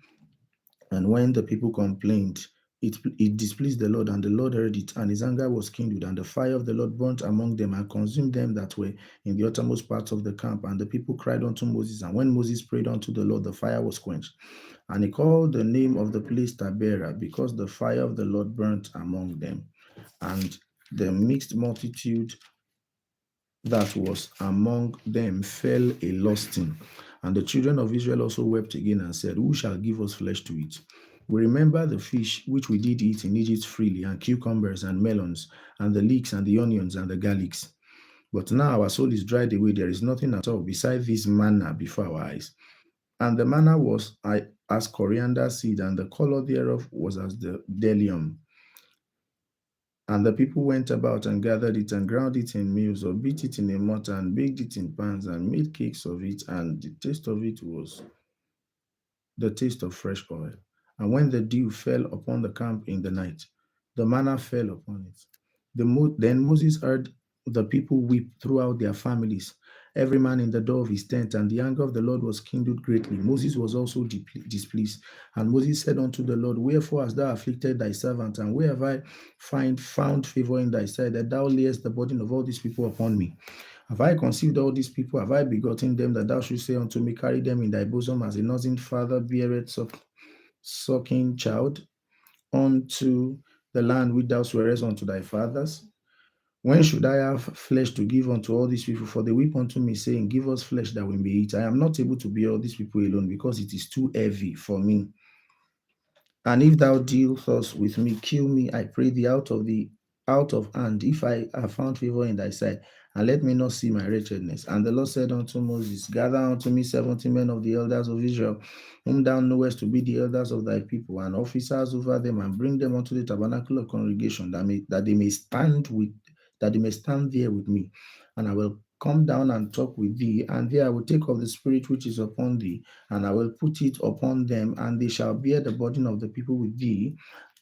And when the people complained, it displeased the Lord, and the Lord heard it, and his anger was kindled, and the fire of the Lord burnt among them and consumed them that were in the uttermost parts of the camp. And the people cried unto Moses, and when Moses prayed unto the Lord, the fire was quenched. And he called the name of the place Taberah, because the fire of the Lord burnt among them. And the mixed multitude that was among them fell a lusting. And the children of Israel also wept again and said, who shall give us flesh to eat? We remember the fish which we did eat in Egypt freely, and cucumbers and melons, and the leeks and the onions and the garlics. But now our soul is dried away. There is nothing at all beside this manna before our eyes. And the manna was as coriander seed, and the color thereof was as the bdellium. And the people went about and gathered it and ground it in mills, or beat it in a mortar and baked it in pans and made cakes of it. And the taste of it was the taste of fresh oil. And when the dew fell upon the camp in the night, the manna fell upon it. Then Moses heard the people weep throughout their families, every man in the door of his tent, and the anger of the Lord was kindled greatly. Moses was also displeased. And Moses said unto the Lord, wherefore hast thou afflicted thy servant, and where have I found favor in thy sight, that thou layest the burden of all these people upon me? Have I conceived all these people? Have I begotten them that thou shouldst say unto me, carry them in thy bosom as a nursing father beareth sucking child unto the land which thou swearest unto thy fathers? When should I have flesh to give unto all these people? For they weep unto me, saying, give us flesh that we may eat. I am not able to bear all these people alone, because it is too heavy for me. And if thou deal thus with me, kill me, I pray thee, out of hand, if I have found favor in thy sight, and let me not see my wretchedness. And the Lord said unto Moses, gather unto me 70 men of the elders of Israel, whom thou knowest to be the elders of thy people, and officers over them, and bring them unto the tabernacle of congregation, that they may stand there with me. And I will come down and talk with thee, and there I will take of the spirit which is upon thee, and I will put it upon them, and they shall bear the burden of the people with thee,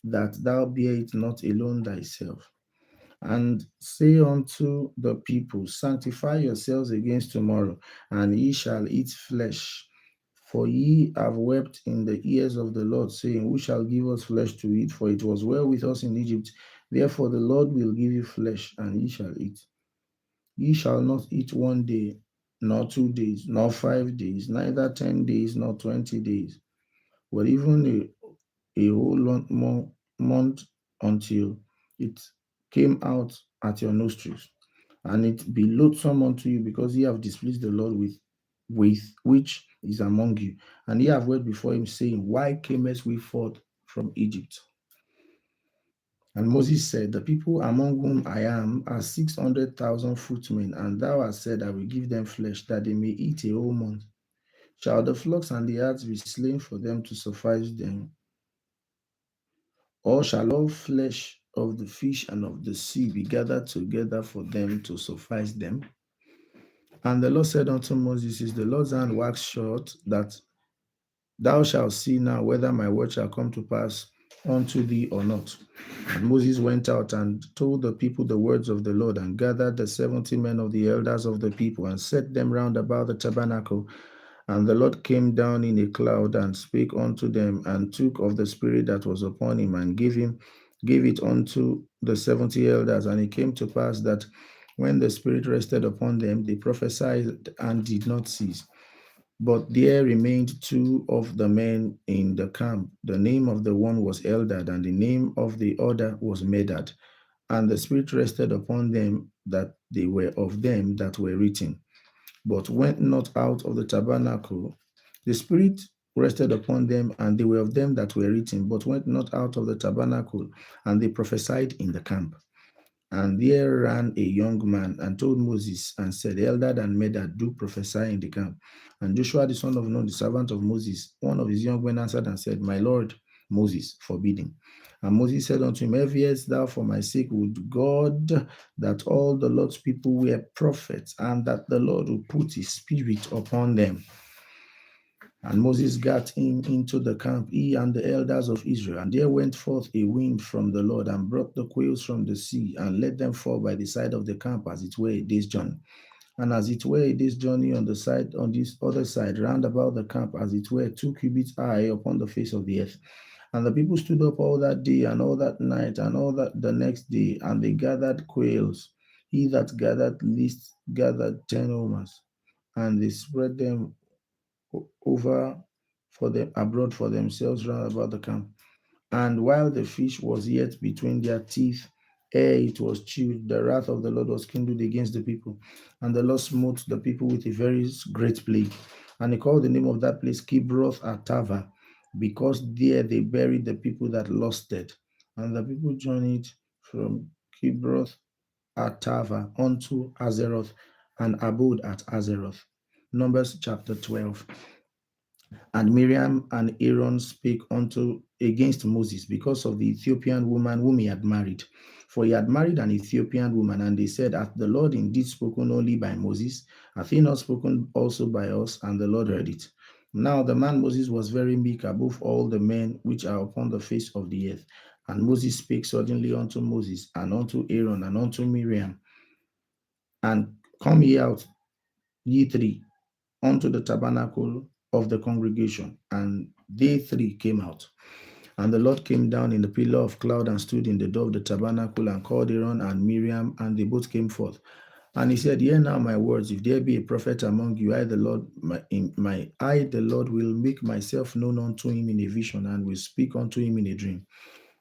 that thou bear it not alone thyself. And say unto the people, sanctify yourselves against tomorrow, and ye shall eat flesh. For ye have wept in the ears of the Lord, saying, who shall give us flesh to eat? For it was well with us in Egypt. Therefore the Lord will give you flesh, and ye shall eat. Ye shall not eat 1 day, nor 2 days, nor 5 days, neither 10 days, nor 20 days, but even a whole month, until it came out at your nostrils. And it be loathsome unto you, because ye have displeased the Lord with which is among you. And ye have wept before him, saying, why camest we forth from Egypt? And Moses said, the people among whom I am are 600,000 footmen, and thou hast said, I will give them flesh, that they may eat a whole month. Shall the flocks and the herds be slain for them to suffice them? Or shall all flesh of the fish and of the sea be gathered together for them to suffice them? And the Lord said unto Moses, is the Lord's hand waxed short, that thou shalt see now whether my word shall come to pass unto thee or not? And Moses went out and told the people the words of the Lord, and gathered the 70 men of the elders of the people, and set them round about the tabernacle. And the Lord came down in a cloud, and spake unto them, and took of the spirit that was upon him, and gave it unto the 70 elders. And it came to pass that when the spirit rested upon them, they prophesied and did not cease. But there remained 2 of the men in the camp. The name of the one was Eldad, and the name of the other was Medad. And the spirit rested upon them, that they were of them that were written, but went not out of the tabernacle. The spirit rested upon them, and they were of them that were written, but went not out of the tabernacle, and they prophesied in the camp. And there ran a young man and told Moses, and said, Eldad and Medad do prophesy in the camp. And Joshua the son of Nun, the servant of Moses, one of his young men, answered and said, my Lord Moses, forbid him. And Moses said unto him, Eviest thou for my sake would God that all the Lord's people were prophets, and that the Lord would put his spirit upon them? And Moses got him into the camp, he and the elders of Israel. And there went forth a wind from the Lord, and brought the quails from the sea, and let them fall by the side of the camp, as it were a day's journey. And as it were a day's journey on this other side, round about the camp, as it were 2 cubits high upon the face of the earth. And the people stood up all that day, and all that night, and all that the next day, and they gathered quails. He that gathered least gathered 10 omers, and they spread them over for them abroad for themselves round about the camp. And while the fish was yet between their teeth, ere it was chewed, the wrath of the Lord was kindled against the people. And the Lord smote the people with a very great plague. And he called the name of that place Kibroth Atava, because there they buried the people that lusted. And the people journeyed from Kibroth Atava unto Azeroth, and abode at Azeroth. Numbers chapter 12. And Miriam and Aaron spake unto against Moses because of the Ethiopian woman whom he had married. For he had married an Ethiopian woman, and they said, hath the Lord indeed spoken only by Moses? Hath he not spoken also by us? And the Lord heard it. Now the man Moses was very meek above all the men which are upon the face of the earth. And Moses spake suddenly unto Moses, and unto Aaron, and unto Miriam, and come ye out, ye three, unto the tabernacle of the congregation. And they 3 came out. And the Lord came down in the pillar of cloud, and stood in the door of the tabernacle, and called Aaron and Miriam, and they both came forth. And he said, hear now my words. If there be a prophet among you, I, the Lord, I, the Lord, will make myself known unto him in a vision and will speak unto him in a dream.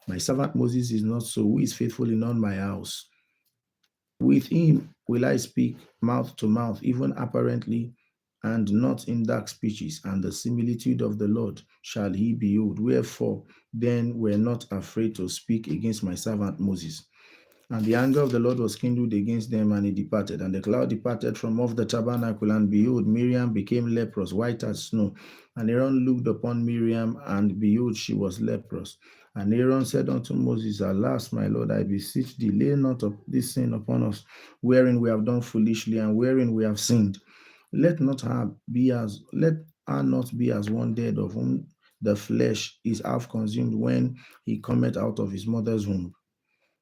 My servant Moses is not so, who is faithful in all my house. With him will I speak mouth to mouth, even apparently, and not in dark speeches, and the similitude of the Lord shall he behold. Wherefore then were not afraid to speak against my servant Moses. And the anger of the Lord was kindled against them, and he departed. And the cloud departed from off the tabernacle, and behold, Miriam became leprous, white as snow. And Aaron looked upon Miriam, and behold, she was leprous. And Aaron said unto Moses, Alas, my Lord, I beseech thee, lay not up this sin upon us, wherein we have done foolishly, and wherein we have sinned. Let her not be as one dead, of whom the flesh is half consumed when he cometh out of his mother's womb.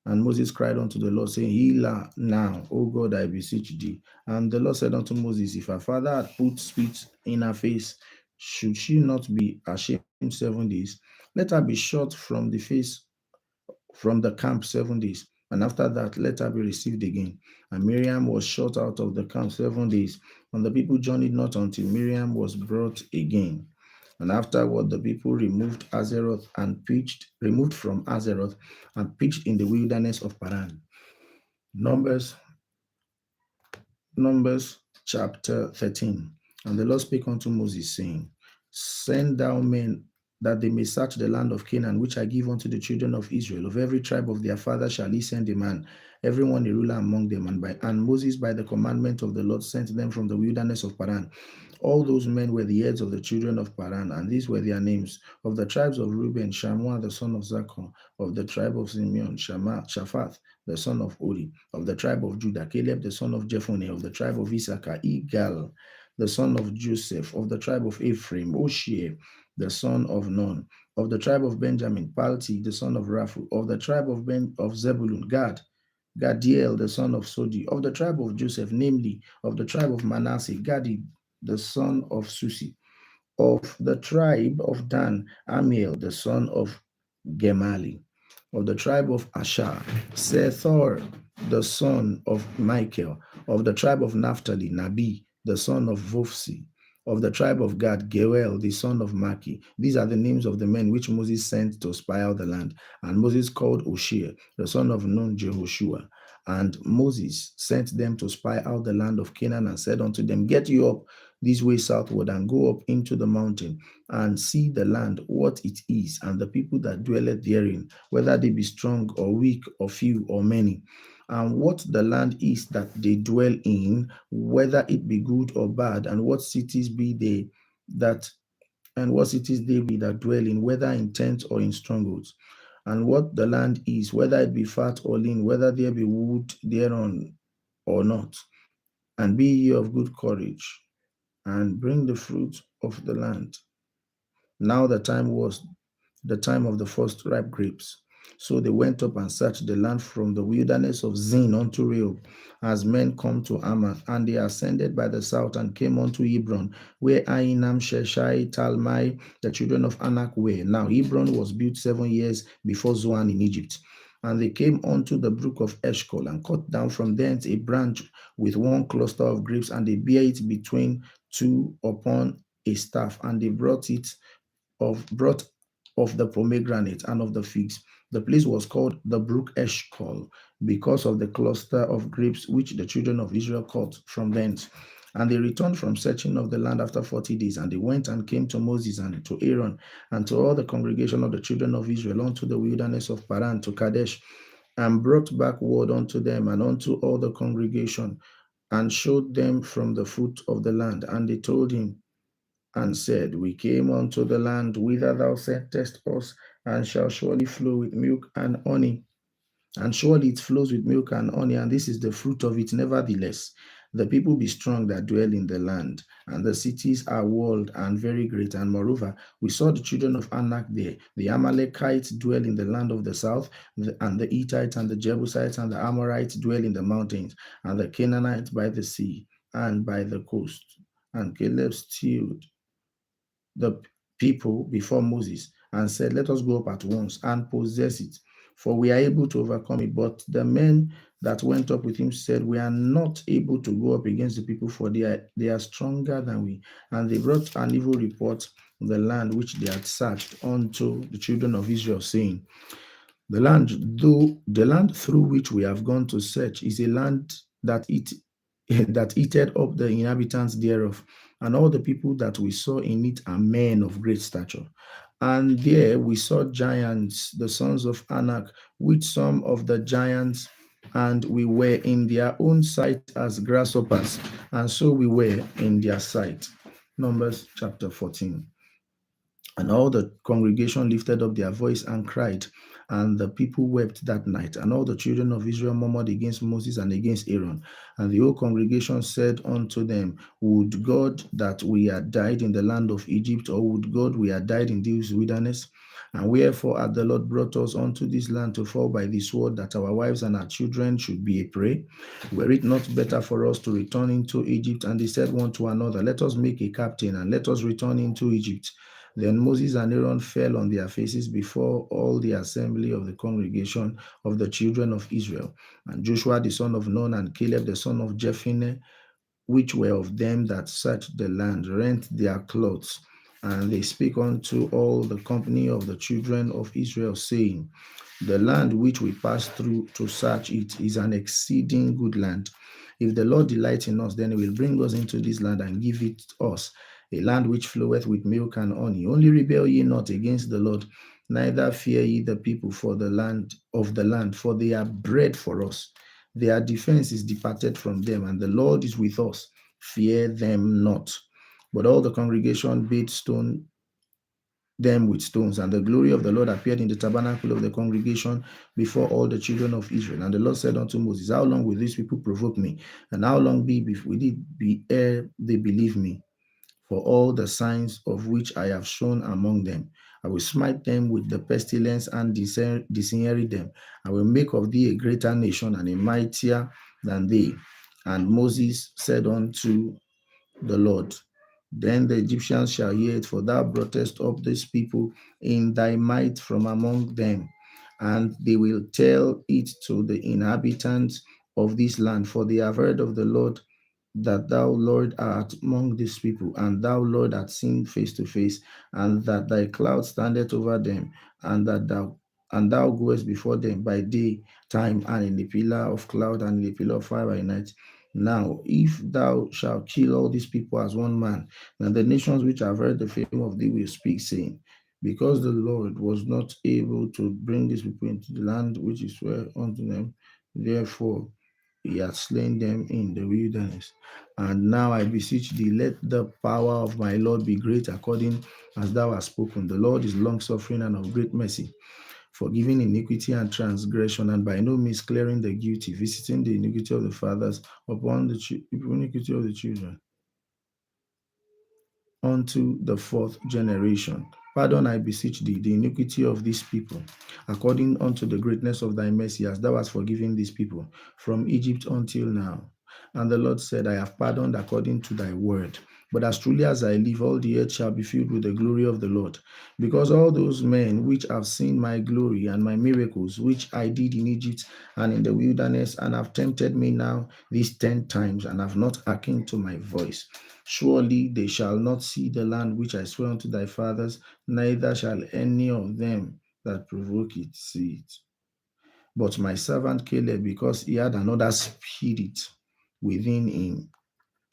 And Moses cried unto the Lord, saying, Heal her now, O God, I beseech thee. And the Lord said unto Moses, If her father had put spit in her face, should she not be ashamed 7 days? Let her be shut from the face, from the camp 7 days. And after that, let her be received again. And Miriam was shut out of the camp 7 days. And the people journeyed not until Miriam was brought again. And afterward, the people removed removed from Azeroth and pitched in the wilderness of Paran. Numbers, Numbers chapter 13. And the Lord spake unto Moses, saying, Send thou men that they may search the land of Canaan, which I give unto the children of Israel. Of every tribe of their father shall he send a man, every one a ruler among them. And Moses, by the commandment of the Lord, sent them from the wilderness of Paran. All those men were the heads of the children of Paran, and these were their names. Of the tribes of Reuben, Shammua the son of Zachor. Of the tribe of Simeon, Shaphath the son of Ori. Of the tribe of Judah, Caleb the son of Jephunneh. Of the tribe of Issachar, Igal the son of Joseph. Of the tribe of Ephraim, Oshia the son of Nun. Of the tribe of Benjamin, Palti the son of Raphu. Of the tribe of Zebulun, Gadiel the son of Sodi. Of the tribe of Joseph, namely, of the tribe of Manasseh, Gadi the son of Susi. Of the tribe of Dan, Amiel the son of Gemali. Of the tribe of Asher, Sethor the son of Michael. Of the tribe of Naphtali, Nabi the son of Vophsi. Of the tribe of Gad, Geuel the son of Maki. These are the names of the men which Moses sent to spy out the land. And Moses called Oshia the son of Nun, Jehoshua. And Moses sent them to spy out the land of Canaan, and said unto them, Get you up this way southward, and go up into the mountain, and see the land, what it is, and the people that dwelleth therein, whether they be strong or weak, or few or many, and what the land is that they dwell in, whether it be good or bad, and what cities they be that dwell in, whether in tents or in strongholds, and what the land is, whether it be fat or lean, whether there be wood thereon or not. And be ye of good courage, and bring the fruit of the land. Now the time was the time of the first ripe grapes. So they went up and searched the land from the wilderness of Zin unto Rehob, as men come to Amath. And they ascended by the south and came unto Hebron, where Ainam, Sheshai, Talmai, the children of Anak were. Now Hebron was built 7 years before Zoan in Egypt. And they came unto the brook of Eshcol, and cut down from thence a branch with one cluster of grapes, and they bare it between two upon a staff, and they brought of the pomegranate and of the figs. The place was called the brook Eshcol, because of the cluster of grapes which the children of Israel caught from thence. And they returned from searching of the land after 40 days, and they went and came to Moses and to Aaron and to all the congregation of the children of Israel unto the wilderness of Paran, to Kadesh, and brought back word unto them and unto all the congregation, and showed them from the fruit of the land. And they told him and said, We came unto the land whither thou sentest us, and shall surely flow with milk and honey. And surely it flows with milk and honey, and this is the fruit of it. Nevertheless, the people be strong that dwell in the land, and the cities are walled and very great. And moreover, we saw the children of Anak there. The Amalekites dwell in the land of the south, and the Hittites and the Jebusites and the Amorites dwell in the mountains, and the Canaanites by the sea and by the coast. And Caleb stilled the people before Moses and said, Let us go up at once and possess it. for we are able to overcome it. But the men that went up with him said, we are not able to go up against the people, for they are stronger than we. And they brought an evil report of the land which they had searched unto the children of Israel, saying, the land through which we have gone to search is a land that that eateth up the inhabitants thereof, and all the people that we saw in it are men of great stature. And there we saw giants, the sons of Anak, with some of the giants, and we were in their own sight as grasshoppers, and so we were in their sight. Numbers chapter 14. And all the congregation lifted up their voice and cried, and the people wept that night. And all the children of Israel murmured against Moses and against Aaron. And the whole congregation said unto them, would God that we had died in the land of Egypt, or would God we had died in this wilderness? And wherefore hath the Lord brought us unto this land to fall by the sword, that our wives and our children should be a prey? Were it not better for us to return into Egypt? And they said one to another, let us make a captain, and let us return into Egypt. Then Moses and Aaron fell on their faces before all the assembly of the congregation of the children of Israel. And Joshua the son of Nun and Caleb the son of Jephunneh, which were of them that searched the land, rent their clothes. And they spake unto all the company of the children of Israel, saying, the land which we passed through to search it is an exceeding good land. If the Lord delight in us, then he will bring us into this land and give it us, a land which floweth with milk and honey. Only rebel ye not against the Lord, neither fear ye the people for the land of the land, for they are bread for us. Their defense is departed from them, and the Lord is with us. Fear them not. But all the congregation bade stone them with stones, and the glory of the Lord appeared in the tabernacle of the congregation before all the children of Israel. And the Lord said unto Moses, how long will these people provoke me? And how long will it be ere they believe me? For all the signs of which I have shown among them, I will smite them with the pestilence and disinherit them. I will make of thee a greater nation and a mightier than they. And Moses said unto the Lord, then the Egyptians shall hear it, for thou broughtest up this people in thy might from among them, and they will tell it to the inhabitants of this land, for they have heard of the Lord, that thou, Lord, art among these people, and thou, Lord, art seen face to face, and that thy cloud standeth over them, and that thou goest before them by day time, and in the pillar of cloud and in the pillar of fire by night. Now, if thou shalt kill all these people as one man, then the nations which have heard the fame of thee will speak, saying, because the Lord was not able to bring these people into the land which he sware unto them, therefore he hath slain them in the wilderness. And now I beseech thee, let the power of my Lord be great, according as thou hast spoken. The Lord is long suffering and of great mercy, forgiving iniquity and transgression, and by no means clearing the guilty, visiting the iniquity of the fathers upon the iniquity of the children unto the fourth generation. Pardon, I beseech thee, the iniquity of these people, according unto the greatness of thy mercy, as thou hast forgiven these people from Egypt until now. And the Lord said, I have pardoned according to thy word. But as truly as I live, all the earth shall be filled with the glory of the Lord. Because all those men which have seen my glory and my miracles, which I did in Egypt and in the wilderness, and have tempted me now these 10 times, and have not hearkened to my voice, surely they shall not see the land which I swear unto thy fathers, neither shall any of them that provoke it see it. But my servant Caleb, because he had another spirit within him,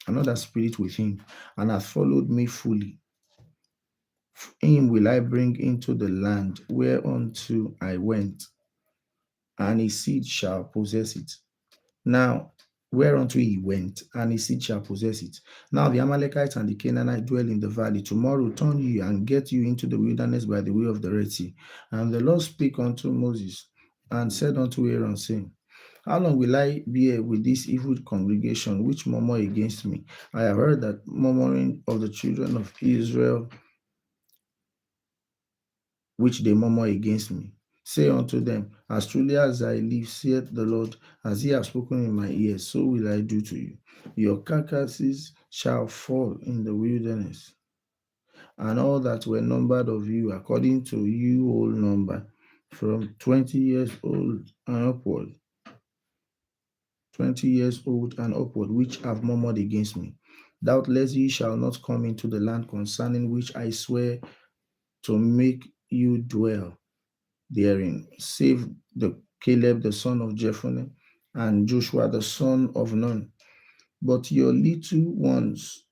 and hath followed me fully, him will I bring into the land whereunto I went, and his seed shall possess it. Now, whereunto he went, and his seed shall possess it. Now the Amalekites and the Canaanites dwell in the valley. Tomorrow turn ye and get you into the wilderness by the way of the Red Sea. And the Lord spake unto Moses, and said unto Aaron, saying, how long will I be with this evil congregation which murmur against me? I have heard that murmuring of the children of Israel, which they murmur against me. Say unto them, as truly as I live, saith the Lord, as ye have spoken in my ears, so will I do to you. Your carcasses shall fall in the wilderness, and all that were numbered of you, according to you whole number, from 20 years old and upward, 20 years old and upward, which have murmured against me. Doubtless ye shall not come into the land concerning which I swear to make you dwell therein, save the Caleb the son of Jephunneh and Joshua the son of Nun. But your little ones,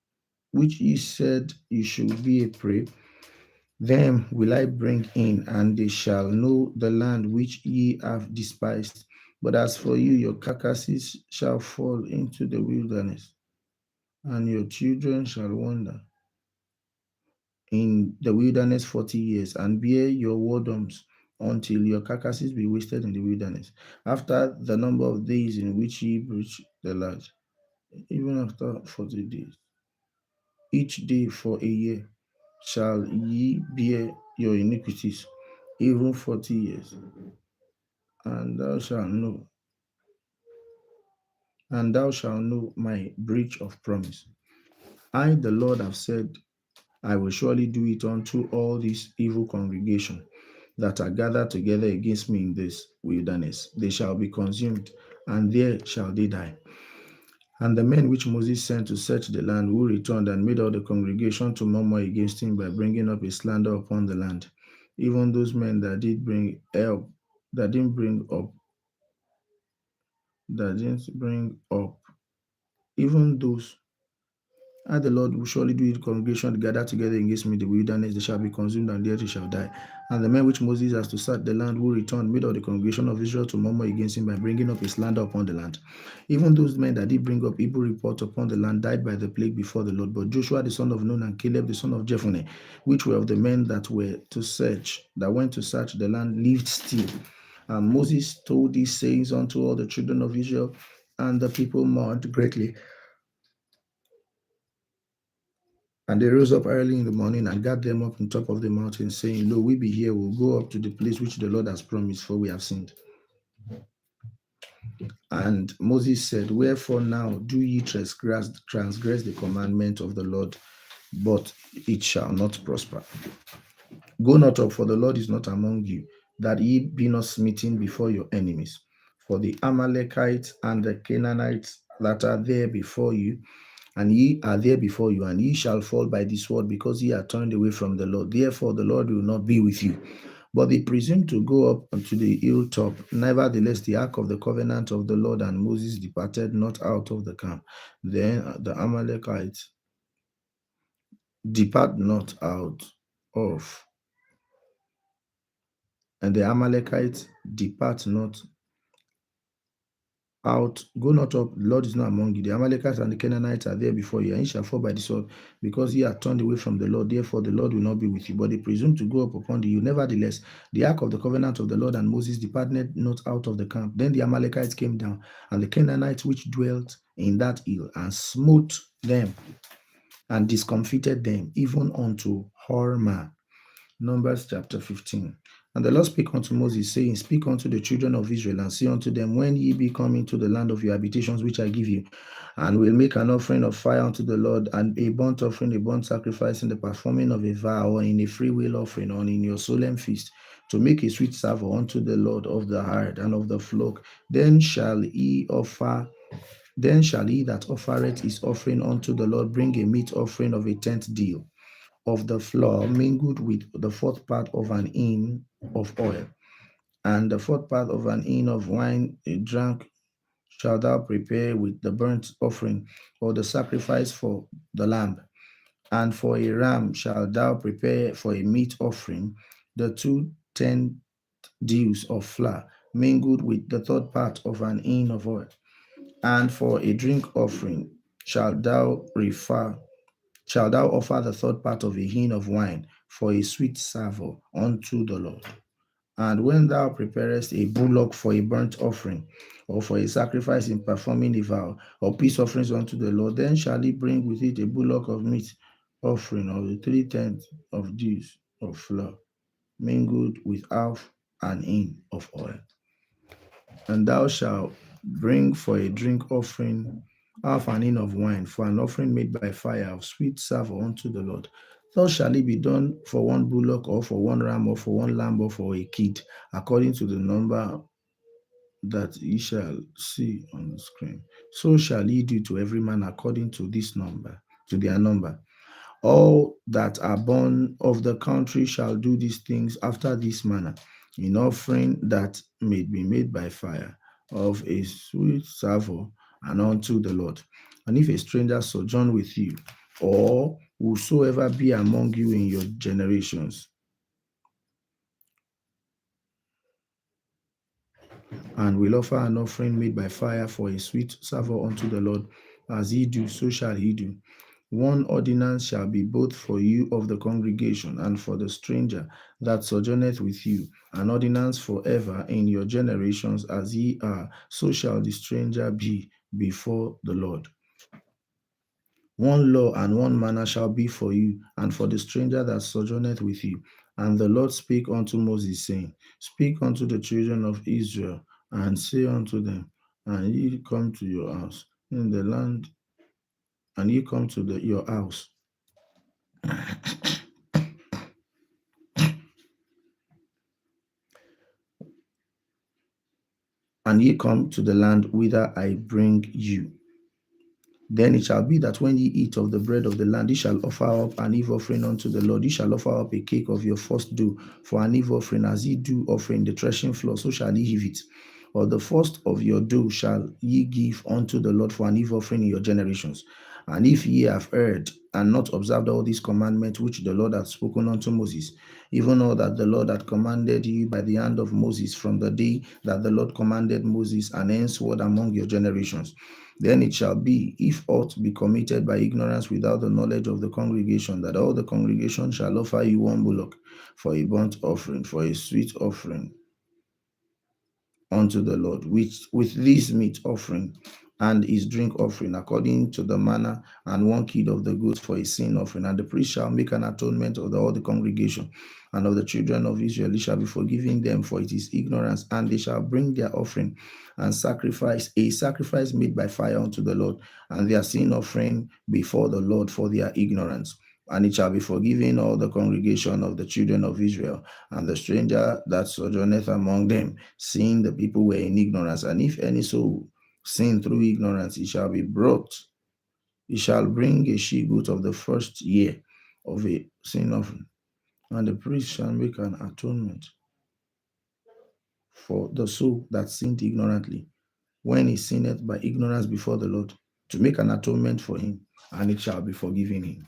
which ye said you should be a prey, them will I bring in, and they shall know the land which ye have despised. But as for you, your carcasses shall fall into the wilderness, and your children shall wander in the wilderness 40 years, and bear your whoredoms until your carcasses be wasted in the wilderness. After the number of days in which ye breach the lodge, even after 40 days, each day for a year, shall ye bear your iniquities, even 40 years. And thou shalt know, and thou shalt know my breach of promise. I, the Lord, have said, I will surely do it unto all this evil congregation that are gathered together against me in this wilderness. They shall be consumed, and there shall they die. And the men which Moses sent to search the land, who returned and made all the congregation to murmur against him by bringing up a slander upon the land, even those men that did bring help, that didn't bring up, that didn't bring up, even those I, the Lord, will surely do it. Congregation gathered together against me in the wilderness, they shall be consumed, and there they shall die. And the men which Moses has to search the land who returned made all the congregation of Israel to murmur against him by bringing up a slander upon the land. Even those men that did bring up evil reports upon the land died by the plague before the Lord. But Joshua the son of Nun and Caleb the son of Jephunneh, which were of the men that were to search, that went to search the land, lived still. And Moses told these sayings unto all the children of Israel, and the people mourned greatly. And they rose up early in the morning and got them up on top of the mountain, saying, Lo, we be here, we'll go up to the place which the Lord has promised, for we have sinned. And Moses said, Wherefore now do ye transgress the commandment of the Lord, but it shall not prosper. Go not up, for the Lord is not among you, that ye be not smitten before your enemies. For the Amalekites and the Canaanites that are there before you, and ye are there before you, and ye shall fall by the sword, because ye are turned away from the Lord. Therefore the Lord will not be with you. But they presumed to go up unto the hilltop. Nevertheless, the ark of the covenant of the Lord and Moses departed not out of the camp. Then the Amalekites depart not out of, and the Amalekites depart not out, go not up, the Lord is not among you. The Amalekites and the Canaanites are there before you, and ye shall fall by the sword, because ye are turned away from the Lord. Therefore the Lord will not be with you. But they presume to go up upon the hill. Nevertheless, the ark of the covenant of the Lord and Moses departed not out of the camp. Then the Amalekites came down, and the Canaanites which dwelt in that hill, and smote them, and discomfited them, even unto Hormah. Numbers chapter 15. And the Lord spake unto Moses, saying, Speak unto the children of Israel, and say unto them, When ye be come into the land of your habitations, which I give you, and will make an offering of fire unto the Lord, and a burnt offering, a burnt sacrifice, in the performing of a vow, or in a freewill offering, or in your solemn feast, to make a sweet savour unto the Lord of the herd and of the flock, then shall he that offereth his offering unto the Lord bring a meat offering of a tenth deal of the flour mingled with the fourth part of an hin of oil, and the fourth part of an hin of wine a drunk shalt thou prepare with the burnt offering or the sacrifice for the lamb. And for a ram shalt thou prepare for a meat offering the 2 deals of flour mingled with the third part of an hin of oil. And for a drink offering shalt thou offer the third part of a hin of wine for a sweet savour unto the Lord. And when thou preparest a bullock for a burnt offering, or for a sacrifice in performing a vow, or peace offerings unto the Lord, then shall he bring with it a bullock of meat offering of the 3/10 of dews of flour, mingled with half an hin of oil. And thou shalt bring for a drink offering half an hin of wine, for an offering made by fire of sweet savour unto the Lord. Thus shall it be done for one bullock, or for one ram, or for one lamb, or for a kid, according to the number that ye shall see on the screen. So shall ye do to every man according to this number, to their number. All that are born of the country shall do these things after this manner, in offering that may be made by fire, of a sweet savour, and unto the Lord. And if a stranger sojourn with you, or whosoever be among you in your generations, and will offer an offering made by fire for a sweet savour unto the Lord, as ye do, so shall he do. One ordinance shall be both for you of the congregation and for the stranger that sojourneth with you, an ordinance forever in your generations, as ye are, so shall the stranger be before the Lord. One law and one manner shall be for you and for the stranger that sojourneth with you. And the Lord spake unto Moses, saying, Speak unto the children of Israel, and say unto them, And ye come to your house in the land, and ye come to your house, and ye come to the land whither I bring you. Then it shall be that when ye eat of the bread of the land, ye shall offer up an eve offering unto the Lord. Ye shall offer up a cake of your first dough for an eve offering, as ye do offering the threshing floor, so shall ye give it. Or the first of your dough shall ye give unto the Lord for an eve offering in your generations. And if ye have erred and not observed all these commandments which the Lord hath spoken unto Moses, even all that the Lord hath commanded you by the hand of Moses, from the day that the Lord commanded Moses, and henceforth among your generations, then it shall be, if aught be committed by ignorance without the knowledge of the congregation, that all the congregation shall offer you one bullock for a burnt offering, for a sweet offering unto the Lord, which with this meat offering and his drink offering, according to the manner, and one kid of the goats for a sin offering. And the priest shall make an atonement of all the congregation and of the children of Israel. He shall be forgiven them, for it is ignorance. And they shall bring their offering and sacrifice, a sacrifice made by fire unto the Lord, and their sin offering before the Lord for their ignorance. And it shall be forgiven all the congregation of the children of Israel, and the stranger that sojourneth among them, seeing the people were in ignorance. And if any soul sin through ignorance, he shall be brought. He shall bring a she goat of the first year of a sin offering, and the priest shall make an atonement for the soul that sinned ignorantly, when he sinneth by ignorance before the Lord, to make an atonement for him, and it shall be forgiven him.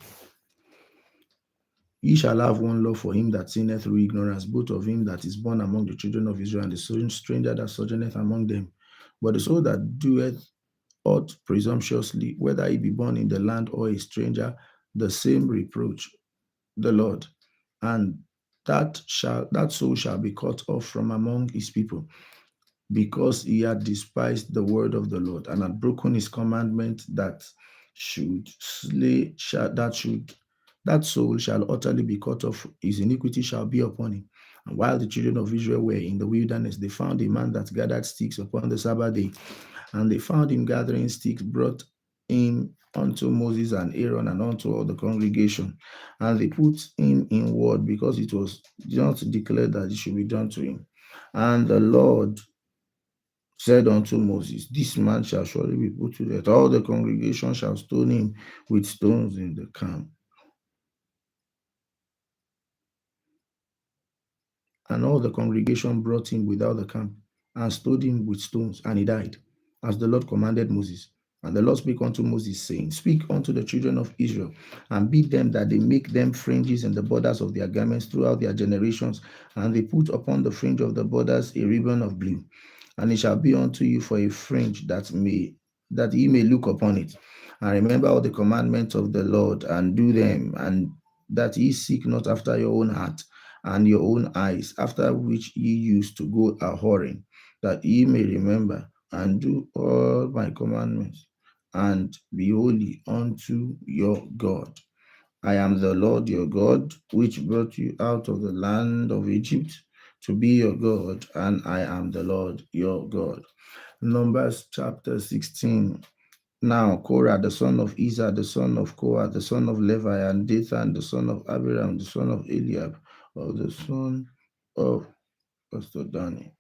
Ye shall have one law for him that sinneth through ignorance, both of him that is born among the children of Israel, and the stranger that sojourneth among them. But the soul that doeth aught presumptuously, whether he be born in the land or a stranger, the same reproach the Lord, and that soul shall be cut off from among his people, because he had despised the word of the Lord, and had broken his commandment, that that soul shall utterly be cut off, his iniquity shall be upon him. And while the children of Israel were in the wilderness, they found a man that gathered sticks upon the Sabbath day, and they found him gathering sticks, brought him unto Moses and Aaron and unto all the congregation. And they put him in ward, because it was not declared that it should be done to him. And the Lord said unto Moses, This man shall surely be put to death. All the congregation shall stone him with stones in the camp. And all the congregation brought him without the camp, and stoned him with stones, and he died, as the Lord commanded Moses. And the Lord spake unto Moses, saying, Speak unto the children of Israel, and bid them that they make them fringes in the borders of their garments throughout their generations, and they put upon the fringe of the borders a ribbon of blue. And it shall be unto you for a fringe, that ye may look upon it, and remember all the commandments of the Lord, and do them, and that ye seek not after your own heart and your own eyes, after which ye used to go a whoring, that ye may remember and do all my commandments, and be holy unto your God. I am the Lord your God, which brought you out of the land of Egypt to be your God, and I am the Lord your God. Numbers chapter 16. Now Korah, the son of Izhar, the son of Koah, the son of Levi, and Dathan, the son of Abiram, the son of Eliab, of the son of Pastor Danny.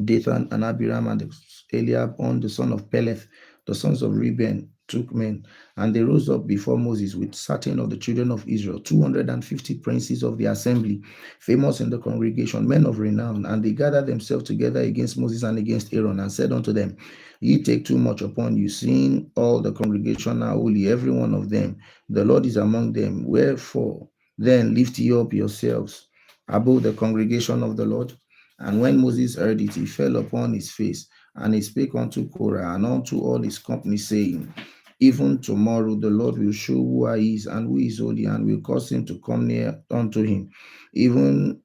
Dathan and Abiram and Eliab on the son of Peleth, the sons of Reuben, took men, and they rose up before Moses with certain of the children of Israel, 250 princes of the assembly, famous in the congregation, men of renown. And they gathered themselves together against Moses and against Aaron, and said unto them, Ye take too much upon you, seeing all the congregation are holy, every one of them. The Lord is among them. Wherefore then lift ye up yourselves above the congregation of the Lord. And when Moses heard it, he fell upon his face, and he spake unto Korah and unto all his company, saying, Even tomorrow the Lord will show who he is and who is holy, and will cause him to come near unto him. Even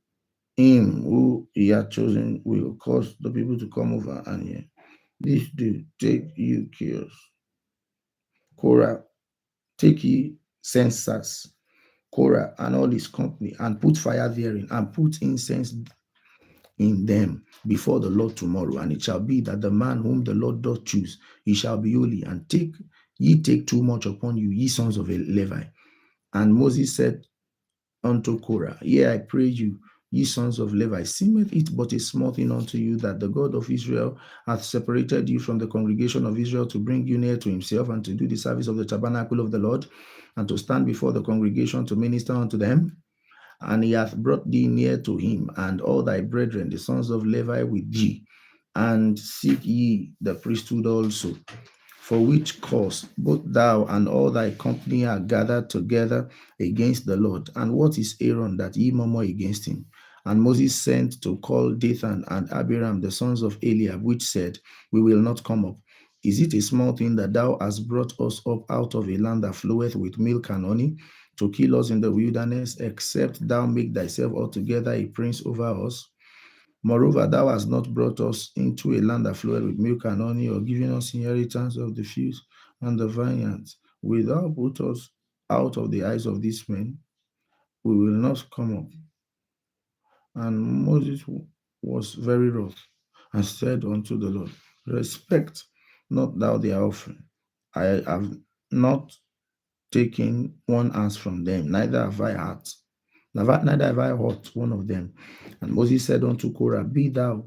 him who he had chosen will cause the people to come over and hear. This day take you chaos. Korah, take ye censers, Korah and all his company, and put fire therein, and put incense in them before the Lord tomorrow. And it shall be that the man whom the Lord doth choose, he shall be holy. And ye take too much upon you, ye sons of Levi. And Moses said unto Korah, Yea, I pray you, ye sons of Levi, seemeth it but a small thing unto you that the God of Israel hath separated you from the congregation of Israel to bring you near to himself, and to do the service of the tabernacle of the Lord, and to stand before the congregation to minister unto them? And he hath brought thee near to him, and all thy brethren, the sons of Levi, with thee. And seek ye the priesthood also, for which cause both thou and all thy company are gathered together against the Lord. And what is Aaron that ye murmur against him? And Moses sent to call Dathan and Abiram, the sons of Eliab, which said, We will not come up. Is it a small thing that thou hast brought us up out of a land that floweth with milk and honey, to kill us in the wilderness, except thou make thyself altogether a prince over us? Moreover, thou hast not brought us into a land that floweth with milk and honey, or given us inheritance of the fields and the vineyards. Wilt thou put us out of the eyes of these men? We will not come up. And Moses was very wroth, and said unto the Lord, Respect not thou their offering. I have not taken one ounce from them, neither have I hurt one of them. And Moses said unto Korah, Be thou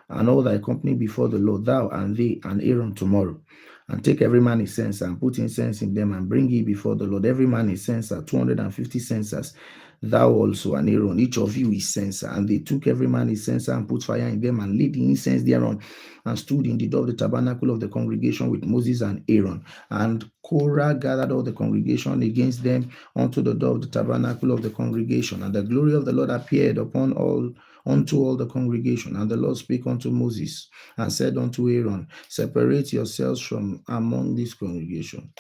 and all thy company before the Lord, thou and they and Aaron tomorrow. And take every man his censer, and put incense in them, and bring ye before the Lord every man his censer, 250 censers. Thou also and Aaron, each of you his censer. And they took every man his censer, and put fire in them, and laid the incense thereon, and stood in the door of the tabernacle of the congregation with Moses and Aaron. And Korah gathered all the congregation against them unto the door of the tabernacle of the congregation. And the glory of the Lord appeared unto all the congregation. And the Lord spake unto Moses, and said unto Aaron, Separate yourselves from among this congregation,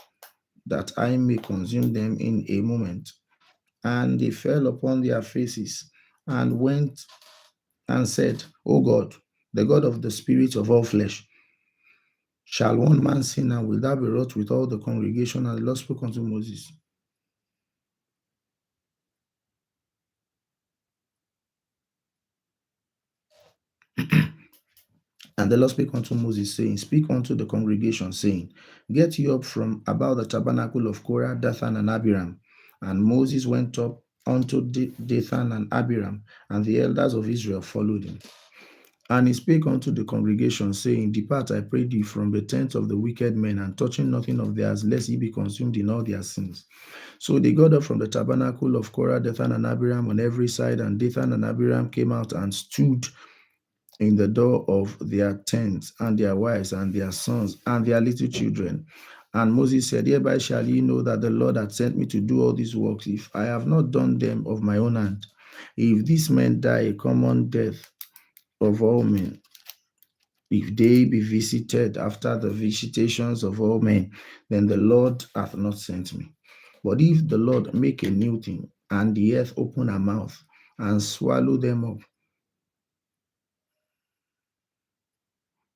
that I may consume them in a moment. And they fell upon their faces, and went and said, O God, the God of the spirits of all flesh, shall one man sin, and will thou be wroth with all the congregation? And the Lord spoke unto Moses. And the Lord spake unto Moses, saying, Speak unto the congregation, saying, Get you up from about the tabernacle of Korah, Dathan, and Abiram. And Moses went up unto Dathan and Abiram, and the elders of Israel followed him. And he spake unto the congregation, saying, Depart, I pray thee, from the tent of the wicked men, and touching nothing of theirs, lest ye be consumed in all their sins. So they got up from the tabernacle of Korah, Dathan, and Abiram on every side, and Dathan and Abiram came out and stood in the door of their tents, and their wives, and their sons, and their little children. And Moses said, Hereby shall ye know that the Lord hath sent me to do all these works, if I have not done them of my own hand. If these men die a common death of all men, if they be visited after the visitations of all men, then the Lord hath not sent me. But if the Lord make a new thing, and the earth open her mouth, and swallow them up,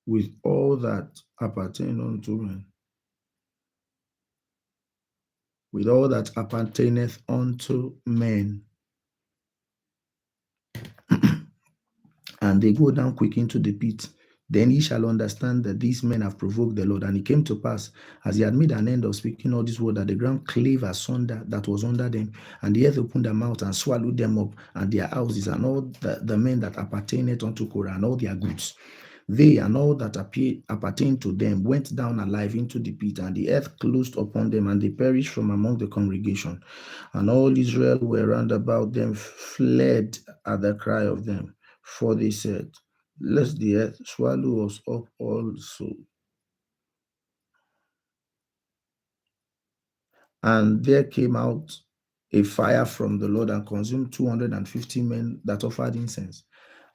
with all that appertain unto men, with all that appertaineth unto men, and they go down quick into the pit, Then he shall understand that these men have provoked the Lord. And it came to pass, as he had made an end of speaking all this word, that the ground clave asunder that was under them, and the earth opened their mouth and swallowed them up, and their houses, and all the men that appertained unto Korah, and all their goods. They and all that appertained to them went down alive into the pit, and the earth closed upon them, and they perished from among the congregation. And all Israel were round about them, fled at the cry of them. For they said, lest the earth swallow us up also. And there came out a fire from the Lord and consumed 250 men that offered incense.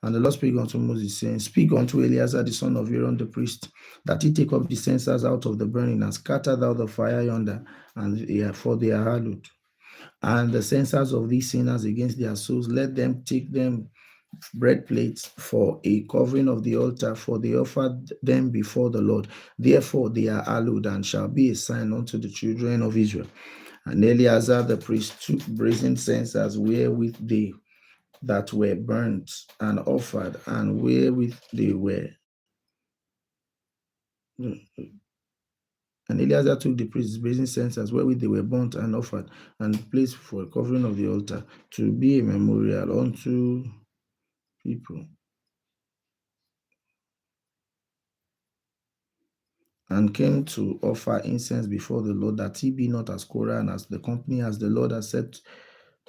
And the Lord spake unto Moses, saying, speak unto Eleazar the son of Aaron the priest, that he take up the censers out of the burning, and scatter thou the fire yonder, and for they are hallowed. And the censers of these sinners against their souls, let them take them bread plates for a covering of the altar, for they offered them before the Lord. Therefore they are hallowed, and shall be a sign unto the children of Israel. And Eleazar the priest took brazen censers wherewith they that were burnt and offered, and wherewith they were. And Eleazar took the priest's brazen censers wherewith they were burnt and offered, and placed for a covering of the altar, to be a memorial unto people. And came to offer incense before the Lord, that he be not as Korah and as the company, as the Lord has said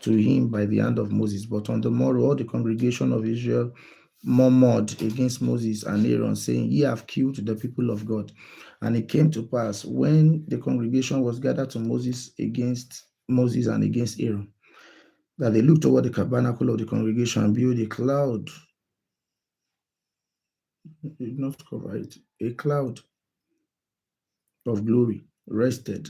to him by the hand of Moses. But on the morrow, all the congregation of Israel murmured against Moses and Aaron, saying, ye have killed the people of God. And it came to pass, when the congregation was gathered to Moses against Moses and against Aaron, that they looked toward the tabernacle of the congregation, and behold, a cloud did not cover it, a cloud of glory rested.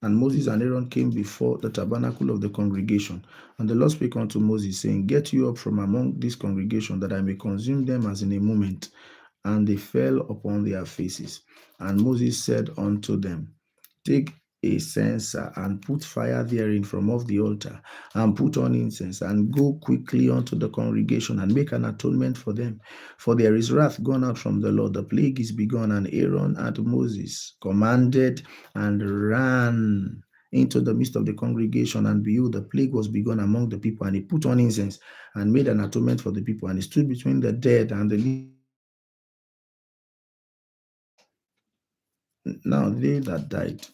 And Moses and Aaron came before the tabernacle of the congregation. And the Lord spake unto Moses, saying, get you up from among this congregation, that I may consume them as in a moment. And they fell upon their faces. And Moses said unto them, take a censer and put fire therein from off the altar, and put on incense, and go quickly unto the congregation, and make an atonement for them. For there is wrath gone out from the Lord, the plague is begun. And Aaron and Moses commanded and ran into the midst of the congregation, and behold, the plague was begun among the people. And he put on incense and made an atonement for the people, and he stood between the dead and the living. Now they that died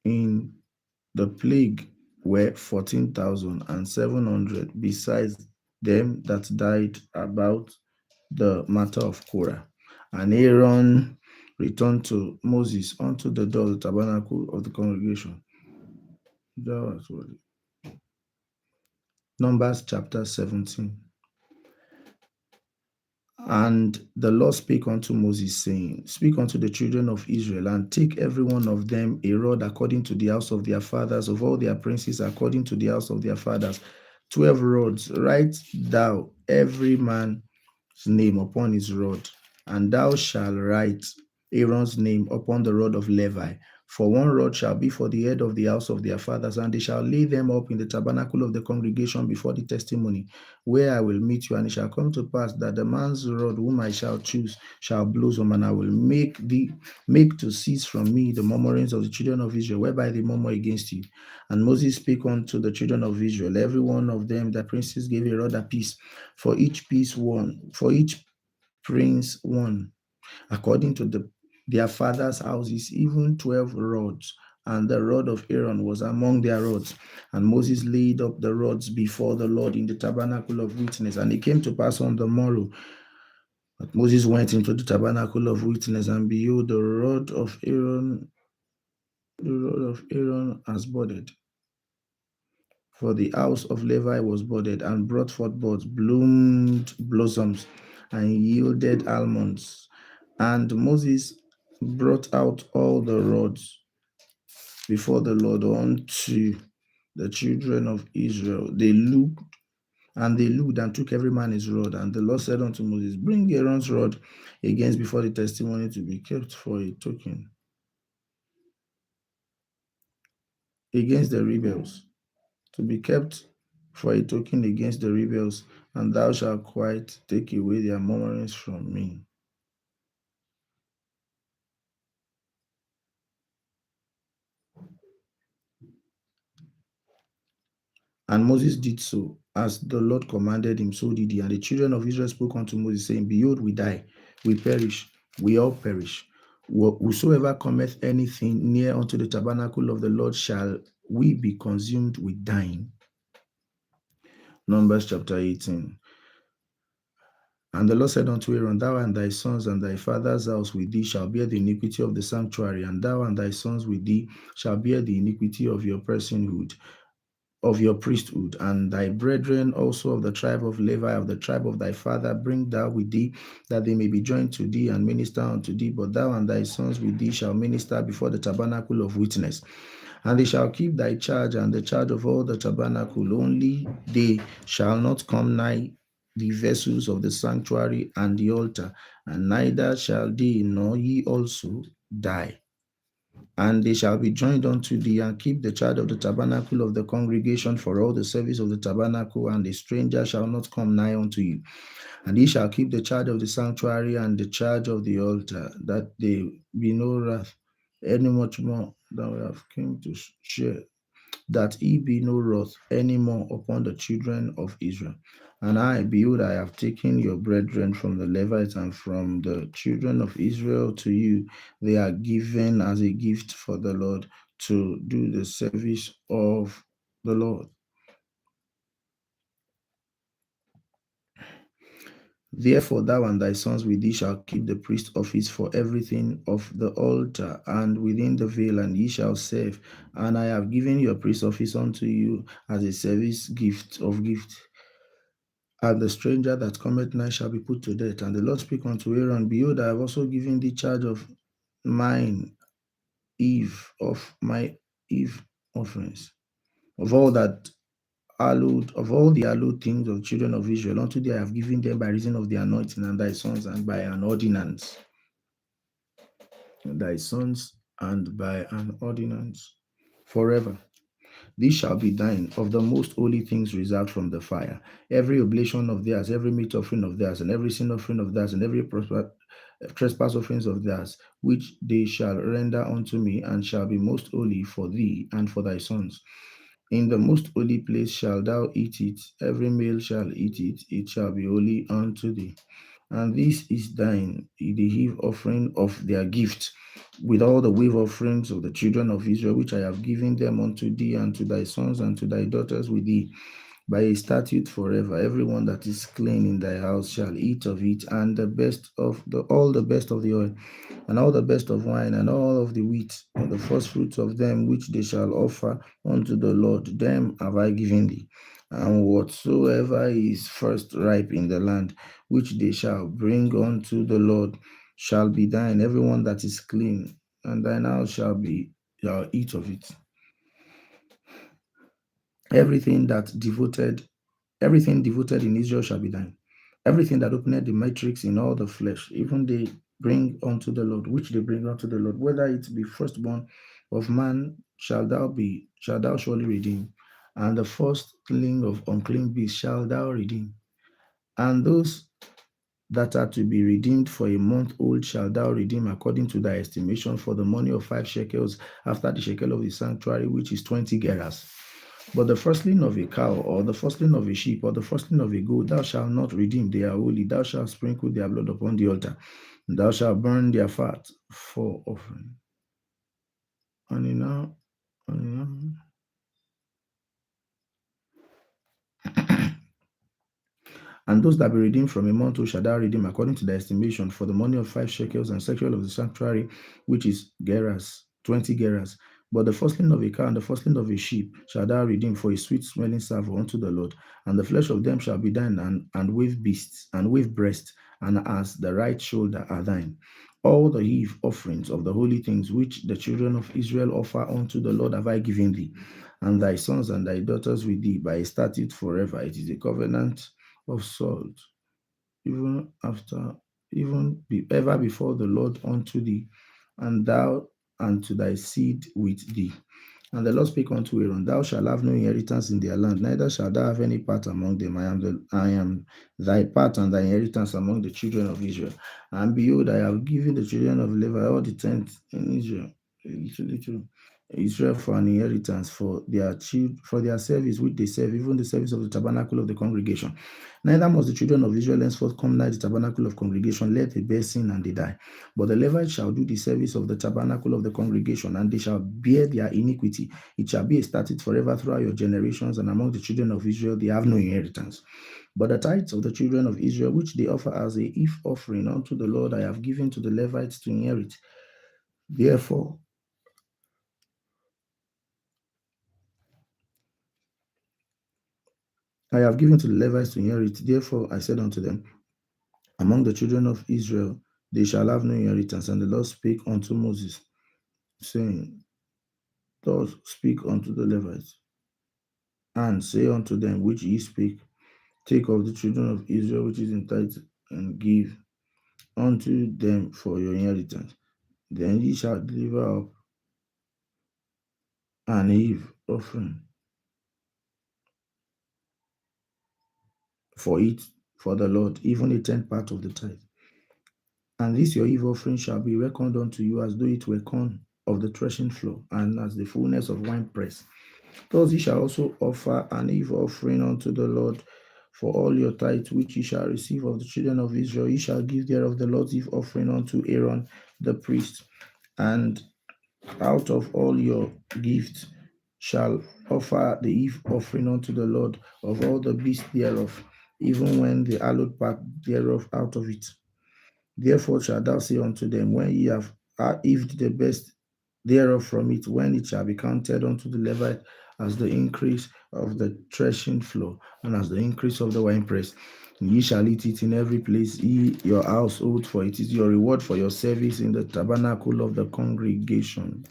in the plague were 14,700, besides them that died about the matter of Korah. And Aaron returned to Moses unto the door of the tabernacle of the congregation. That was what Numbers chapter 17. And the Lord spake unto Moses, saying, speak unto the children of Israel, and take every one of them a rod according to the house of their fathers, of all their princes according to the house of their fathers, 12 rods. Write thou every man's name upon his rod, and thou shalt write Aaron's name upon the rod of Levi. For one rod shall be for the head of the house of their fathers, and they shall lay them up in the tabernacle of the congregation before the testimony, where I will meet you. And it shall come to pass that the man's rod whom I shall choose shall blossom, and I will make to cease from me the murmurings of the children of Israel, whereby they murmur against you. And Moses spake unto the children of Israel, every one of them, the princes gave a rod apiece, for each piece one, for each prince one, according to their father's houses, even 12 rods. And the rod of Aaron was among their rods. And Moses laid up the rods before the Lord in the tabernacle of witness. And it came to pass on the morrow that Moses went into the tabernacle of witness, and behold, the rod of Aaron has budded. For the house of Levi was budded, and brought forth buds, bloomed blossoms, and yielded almonds. And Moses brought out all the rods before the Lord unto the children of Israel. They looked and took every man his rod. And the Lord said unto Moses, bring Aaron's rod against before the testimony, to be kept for a token against the rebels, to be kept for a token against the rebels, and thou shalt quite take away their murmurings from me. And Moses did so, as the Lord commanded him, so did he. And the children of Israel spoke unto Moses, saying, Behold, we die, we perish, we all perish. Whosoever cometh anything near unto the tabernacle of the Lord shall we be consumed with dying. Numbers chapter 18. And the Lord said unto Aaron, Thou and thy sons and thy father's house with thee shall bear the iniquity of the sanctuary, and thou and thy sons with thee shall bear the iniquity of your personhood, of your priesthood, and thy brethren also of the tribe of Levi, of the tribe of thy father, bring thou with thee, that they may be joined to thee and minister unto thee. But thou and thy sons with thee shall minister before the tabernacle of witness. And they shall keep thy charge and the charge of all the tabernacle. Only they shall not come nigh the vessels of the sanctuary and the altar, and neither shall they nor ye also die. And they shall be joined unto thee, and keep the charge of the tabernacle of the congregation for all the service of the tabernacle, and a stranger shall not come nigh unto you. And ye shall keep the charge of the sanctuary and the charge of the altar, that there be no wrath any much more than we have came to share, that he be no wrath any more upon the children of Israel. And I, behold, I have taken your brethren from the Levites and from the children of Israel to you. They are given as a gift for the Lord to do the service of the Lord. Therefore, thou and thy sons with thee shall keep the priest office for everything of the altar and within the veil, and ye shall serve. And I have given your priest office unto you as a service gift of gift. And the stranger that cometh nigh shall be put to death. And the Lord spake unto Aaron, Behold, I have also given thee charge of mine of my eve offerings, of all that hallowed, of all the hallowed things of children of Israel. Unto thee I have given them by reason of the anointing, and thy sons, and by an ordinance. And thy sons, and by an ordinance forever. This shall be thine of the most holy things reserved from the fire. Every oblation of theirs, every meat offering of theirs, and every sin offering of theirs, and every trespass offerings of theirs, which they shall render unto me, and shall be most holy for thee and for thy sons. In the most holy place shalt thou eat it. Every male shall eat it. It shall be holy unto thee. And this is thine, the heave offering of their gift, with all the wave offerings of the children of Israel, which I have given them unto thee and to thy sons and to thy daughters with thee, by a statute forever. Everyone that is clean in thy house shall eat of it, and the best of the all the best of the oil, and all the best of wine, and all of the wheat, and the first fruits of them which they shall offer unto the Lord, them have I given thee. And whatsoever is first ripe in the land, which they shall bring unto the Lord, shall be thine. Everyone that is clean, and thine house shall eat of it. Everything that devoted Everything devoted in Israel shall be thine. Everything that openeth the matrix in all the flesh, even they bring unto the Lord, which they bring unto the Lord, whether it be firstborn of man, shall thou surely redeem. And the firstling of unclean beasts shall thou redeem. And those that are to be redeemed for a month old shall thou redeem according to thy estimation for the money of 5 shekels after the shekel of the sanctuary, which is 20 gerahs. But the firstling of a cow, or the firstling of a sheep, or the firstling of a goat, thou shalt not redeem. They are holy. Thou shalt sprinkle their blood upon the altar. Thou shalt burn their fat for offering. And now, and those that be redeemed from a month shall thou redeem according to the estimation for the money of 5 shekels and shekel of the sanctuary, which is gerahs, 20 gerahs. But the firstling of a cow and the firstling of a sheep shall thou redeem for a sweet smelling savour unto the Lord. And the flesh of them shall be thine, and with beasts, and with breast, and as the right shoulder are thine. All the heave offerings of the holy things which the children of Israel offer unto the Lord have I given thee, and thy sons and thy daughters with thee by a statute forever. It is a covenant of salt, even after, ever before the Lord unto thee, and thou and to thy seed with thee. And the Lord spake unto Aaron, Thou shalt have no inheritance in their land, neither shalt thou have any part among them. I am thy part and thy inheritance among the children of Israel. And behold, I have given the children of Levi all the tents in Israel, little Israel for an inheritance for their for their service which they serve, even the service of the tabernacle of the congregation. Neither must the children of Israel henceforth come nigh the tabernacle of congregation, lest they bear sin and they die. But the Levites shall do the service of the tabernacle of the congregation, and they shall bear their iniquity. It shall be established forever throughout your generations, and among the children of Israel they have no inheritance. But the tithes of the children of Israel, which they offer as a if offering unto the Lord, I have given to the Levites to inherit. Therefore, I have given to the Levites to inherit. Therefore, I said unto them, among the children of Israel, they shall have no inheritance. And the Lord spake unto Moses, saying, Thus speak unto the Levites, and say unto them, which ye speak, take of the children of Israel, which is in tithe, and give unto them for your inheritance. Then ye shall deliver up an heave offering for it for the Lord, even a tenth part of the tithe. And this your heave offering shall be reckoned unto you as though it were corn of the threshing floor, and as the fullness of wine press. Thus ye shall also offer an heave offering unto the Lord for all your tithes which ye shall receive of the children of Israel. Ye shall give thereof the Lord's heave offering unto Aaron the priest, and out of all your gifts shall offer the heave offering unto the Lord of all the beasts thereof, even when the hallowed part thereof out of it. Therefore shalt thou say unto them, when ye have heaved the best thereof from it, when it shall be counted unto the Levite as the increase of the threshing floor, and as the increase of the winepress, ye shall eat it in every place, ye your household, for it is your reward for your service in the tabernacle of the congregation.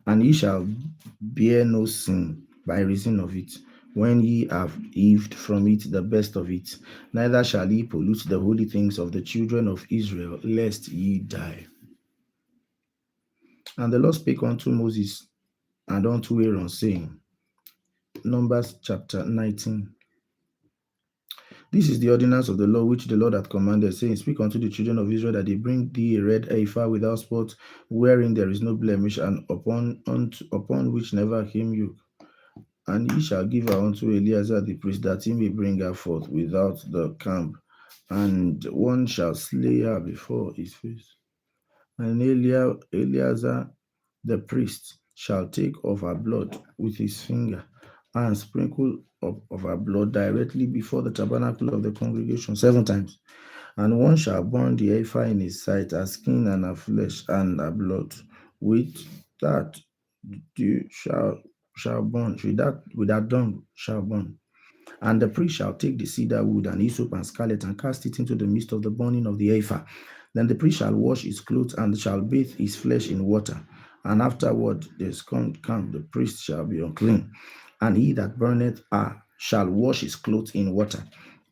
And ye shall bear no sin by reason of it, when ye have heaved from it the best of it, neither shall ye pollute the holy things of the children of Israel, lest ye die. And the Lord spake unto Moses and unto Aaron, saying, Numbers chapter 19. This is the ordinance of the law which the Lord hath commanded, saying, Speak unto the children of Israel that they bring thee a red heifer without spot, wherein there is no blemish, and upon which never came yoke. And he shall give her unto Eleazar the priest, that he may bring her forth without the camp, and one shall slay her before his face. And Eleazar the priest shall take of her blood with his finger, and sprinkle of her blood directly before the tabernacle of the congregation 7 times. And one shall burn the heifer in his sight, her skin and her flesh and her blood. With that you shall burn, with that done shall burn. And the priest shall take the cedar wood and hyssop and scarlet and cast it into the midst of the burning of the heifer. Then the priest shall wash his clothes and shall bathe his flesh in water. And afterward the scum come, the priest shall be unclean. And he that burneth her shall wash his clothes in water,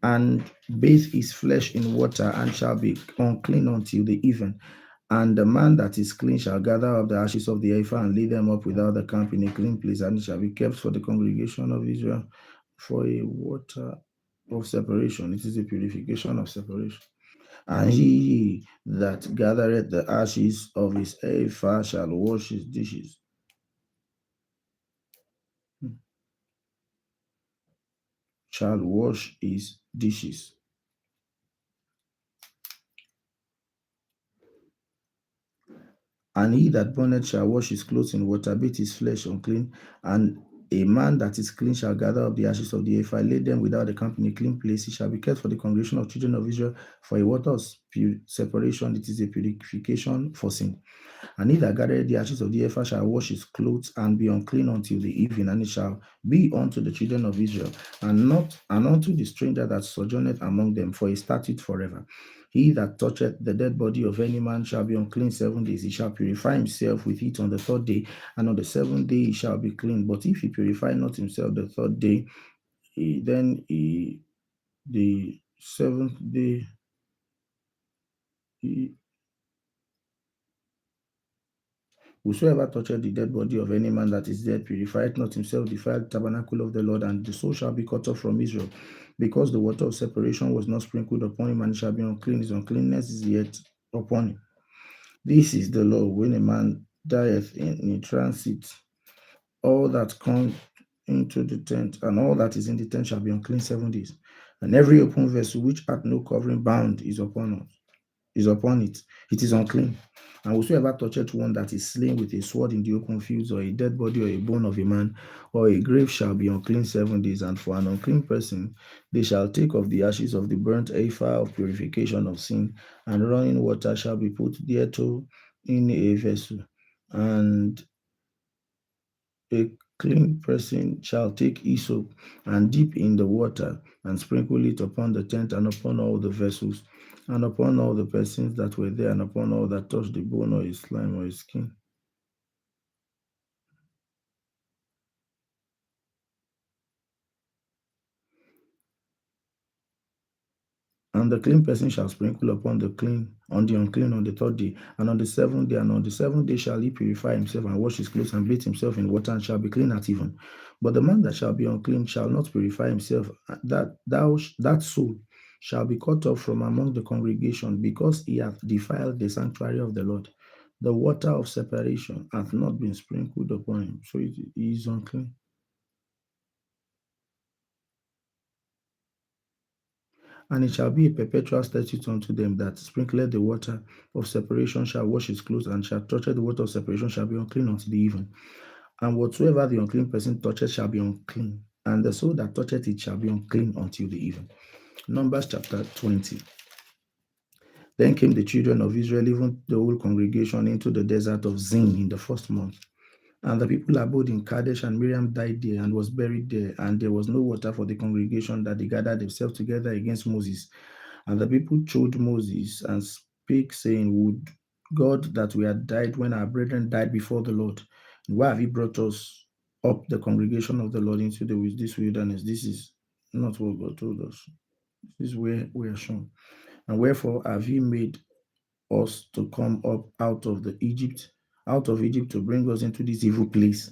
and bathe his flesh in water, and shall be unclean until the even. And the man that is clean shall gather up the ashes of the heifer and lay them up without the camp in a clean place, and it shall be kept for the congregation of Israel for a water of separation. It is a purification of separation. And he that gathereth the ashes of his heifer shall wash his dishes. Shall wash his dishes. And he that burneth shall wash his clothes in water, bathe his flesh unclean, and a man that is clean shall gather up the ashes of the heifer, lay them without the camp in a clean place. He shall be kept for the congregation of children of Israel for a water of separation. It is a purification for sin. And he that gathereth the ashes of the heifer shall wash his clothes and be unclean until the evening, and it shall be unto the children of Israel, and unto the stranger that sojourneth among them, for a statute forever. He that toucheth the dead body of any man shall be unclean 7 days. He shall purify himself with it on the 3rd day, and on the 7th day he shall be clean. But if he purify not himself the 3rd day, the 7th day, he Whosoever toucheth the dead body of any man that is dead purifieth not himself, defiled the tabernacle of the Lord, and the soul shall be cut off from Israel, because the water of separation was not sprinkled upon him, and he shall be unclean. His uncleanness is yet upon him. This is the law when a man dieth in transit. All that come into the tent, and all that is in the tent shall be unclean 7 days. And every open vessel which hath no covering bound is upon it, it is unclean. And whosoever toucheth one that is slain with a sword in the open fields, or a dead body, or a bone of a man, or a grave, shall be unclean 7 days. And for an unclean person, they shall take of the ashes of the burnt heifer of purification of sin, and running water shall be put thereto in a vessel. And a clean person shall take hyssop and dip in the water and sprinkle it upon the tent and upon all the vessels and upon all the persons that were there and upon all that touched the bone or his slime or his skin. And the clean person shall sprinkle upon the unclean on the 3rd day, and on the 7th day, and on the 7th day shall he purify himself and wash his clothes and bathe himself in water and shall be clean at even. But the man that shall be unclean shall not purify himself, that soul shall be cut off from among the congregation, because he hath defiled the sanctuary of the Lord. The water of separation hath not been sprinkled upon him, so he is unclean. And it shall be a perpetual statute unto them that sprinkled the water of separation shall wash his clothes, and shall touch the water of separation shall be unclean unto the even. And whatsoever the unclean person touches shall be unclean, and the soul that toucheth it shall be unclean until the even. Numbers chapter 20. Then came the children of Israel, even the whole congregation, into the desert of Zin in the 1st month. And the people abode in Kadesh, and Miriam died there and was buried there. And there was no water for the congregation, that they gathered themselves together against Moses. And the people told Moses and spake, saying, Would God that we had died when our brethren died before the Lord? And why have he brought us up the congregation of the Lord into this wilderness? This is not what God told us. This is where we are shown. And wherefore have he made us to come up out of Egypt to bring us into this evil place?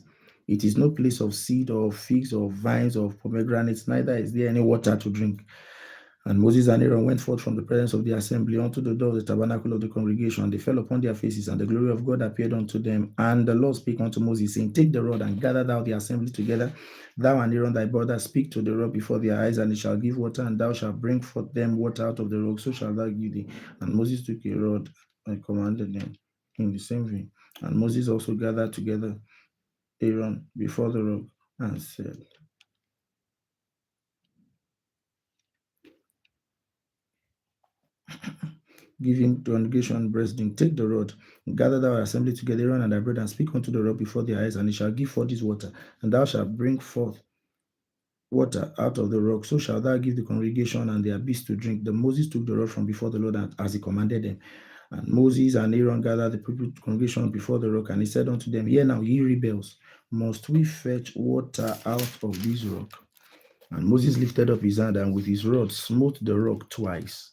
It is no place of seed or of figs or of vines or of pomegranates, neither is there any water to drink. And Moses and Aaron went forth from the presence of the assembly unto the door of the tabernacle of the congregation. And they fell upon their faces, and the glory of God appeared unto them. And the Lord spake unto Moses, saying, Take the rod and gather thou the assembly together. Thou and Aaron thy brother speak to the rod before their eyes, and it shall give water, and thou shalt bring forth them water out of the rock. So shall thou give thee. And Moses took a rod and commanded them in the same vein. And Moses also gathered together Aaron before the rock and said, Giving to congregation breasting, take the rod, gather thou assembly together, Aaron and thy brother, and speak unto the rock before their eyes, and it shall give forth this water, and thou shalt bring forth water out of the rock. So shall thou give the congregation and their beasts to drink. Then Moses took the rod from before the Lord as he commanded them. And Moses and Aaron gathered the people congregation before the rock, and he said unto them, Hear now, ye rebels, must we fetch water out of this rock? And Moses lifted up his hand, and with his rod smote the rock twice,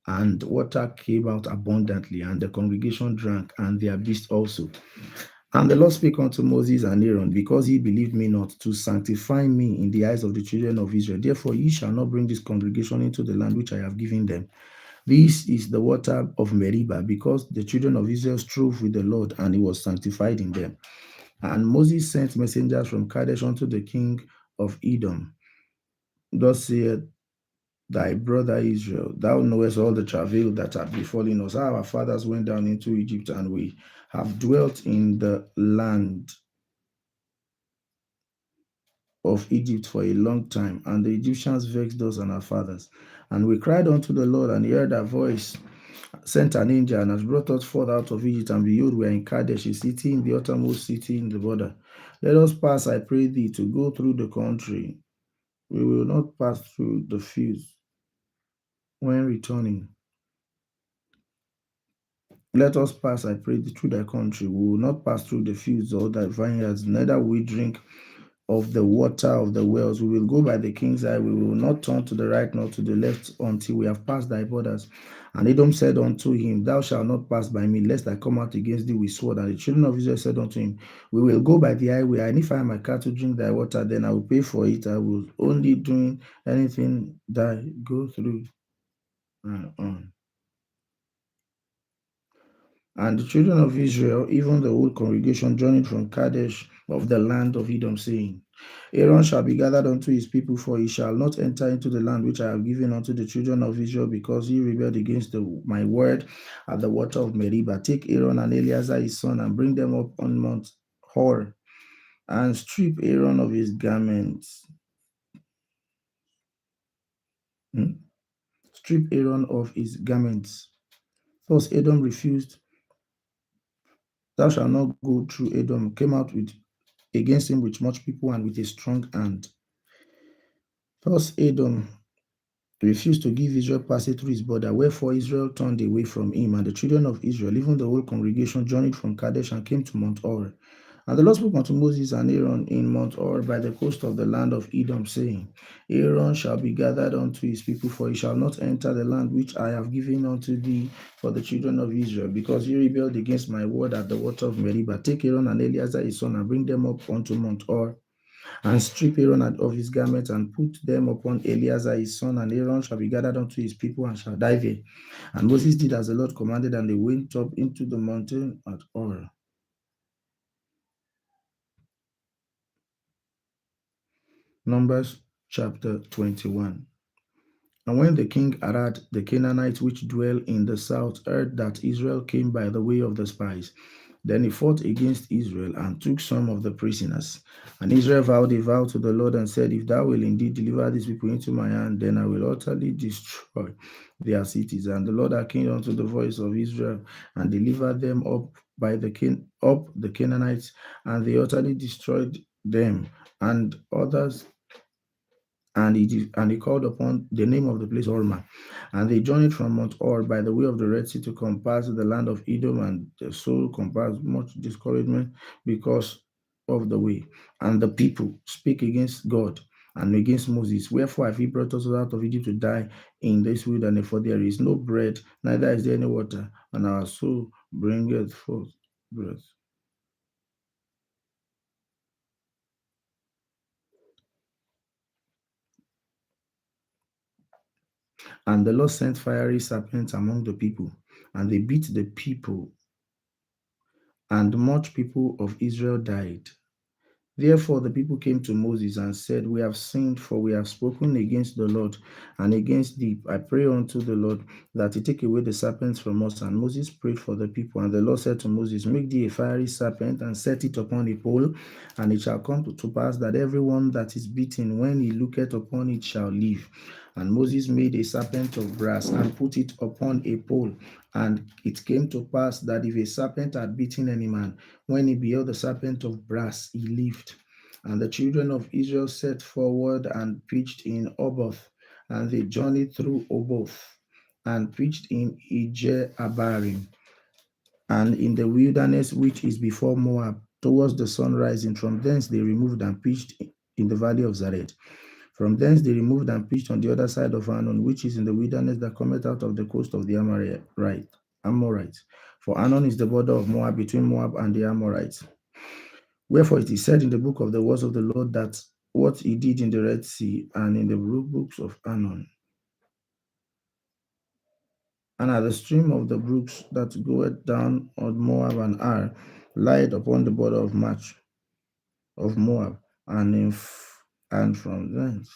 and water came out abundantly, and the congregation drank, and their beasts also. And the Lord spake unto Moses and Aaron, because ye believed me not, to sanctify me in the eyes of the children of Israel. Therefore ye shall not bring this congregation into the land which I have given them. This is the water of Meribah, because the children of Israel strove with the Lord, and he was sanctified in them. And Moses sent messengers from Kadesh unto the king of Edom. Thus saith thy brother Israel, thou knowest all the travail that hath befallen us. Our fathers went down into Egypt, and we have dwelt in the land of Egypt for a long time, and the Egyptians vexed us and our fathers. And we cried unto the Lord, and he heard our voice, sent an angel, and has brought us forth out of Egypt. And behold, we are in Kadesh, a city in the uttermost city in the border. Let us pass, I pray thee, to go through the country. We will not pass through the fields when returning. Let us pass, I pray thee, through thy country. We will not pass through the fields or thy vineyards, neither will we drink of the water of the wells. We will go by the king's eye. We will not turn to the right nor to the left until we have passed thy borders. And Edom said unto him, Thou shalt not pass by me, lest I come out against thee with sword. And the children of Israel said unto him, We will go by the highway, and if I and my cattle drink thy water, then I will pay for it. I will only doing anything that go through and on. And the children of Israel, even the whole congregation, journeyed from Kadesh of the land of Edom, saying, Aaron shall be gathered unto his people, for he shall not enter into the land which I have given unto the children of Israel, because he rebelled against my word at the water of Meribah. Take Aaron and Eleazar his son, and bring them up on Mount Hor, and strip Aaron of his garments. Strip Aaron of his garments. Thus Edom refused. Thou shalt not go through Edom, came out with against him with much people and with a strong hand. Thus Edom refused to give Israel passage through his border, wherefore Israel turned away from him, and the children of Israel, even the whole congregation, journeyed from Kadesh and came to Mount Hor. And the Lord spoke unto Moses and Aaron in Mount Hor by the coast of the land of Edom, saying, Aaron shall be gathered unto his people, for he shall not enter the land which I have given unto thee for the children of Israel, because he rebelled against my word at the water of Meribah. Take Aaron and Eleazar his son, and bring them up unto Mount Hor, and strip Aaron of his garments, and put them upon Eleazar his son, and Aaron shall be gathered unto his people, and shall die there. And Moses did as the Lord commanded, and they went up into the mountain at Hor. Numbers chapter 21. And when the king Arad, the Canaanites which dwell in the south, heard that Israel came by the way of the spies, then he fought against Israel and took some of the prisoners. And Israel vowed a vow to the Lord and said, If thou wilt indeed deliver these people into my hand, then I will utterly destroy their cities. And the Lord hearkened unto the voice of Israel and delivered them up by the Canaanites, and they utterly destroyed them and others. And he called upon the name of the place Hormah. And they journeyed from Mount Hor by the way of the Red Sea to compass the land of Edom, and the soul compassed much discouragement because of the way. And the people speak against God and against Moses. Wherefore have he brought us out of Egypt to die in this wilderness? For there is no bread, neither is there any water, and our soul bringeth forth breath. And the Lord sent fiery serpents among the people, and they beat the people, and much people of Israel died. Therefore the people came to Moses and said, We have sinned, for we have spoken against the Lord and against thee. I pray unto the Lord that he take away the serpents from us. And Moses prayed for the people. And the Lord said to Moses, Make thee a fiery serpent and set it upon a pole, and it shall come to pass that everyone that is beaten, when he looketh upon it, shall live. And Moses made a serpent of brass and put it upon a pole. And it came to pass that if a serpent had beaten any man, when he beheld the serpent of brass, he lived. And the children of Israel set forward and preached in Oboth, and they journeyed through Oboth, and preached in Ijer-Abarim, and in the wilderness which is before Moab, towards the sunrising. From thence they removed and preached in the valley of Zared. From thence they removed and preached on the other side of Arnon, which is in the wilderness that cometh out of the coast of the Amorites. For Arnon is the border of Moab, between Moab and the Amorites. Wherefore it is said in the book of the words of the Lord that what he did in the Red Sea and in the books of Arnon, and at the stream of the brooks that goeth down on Moab and Ar, lied upon the border of Moab, and from thence.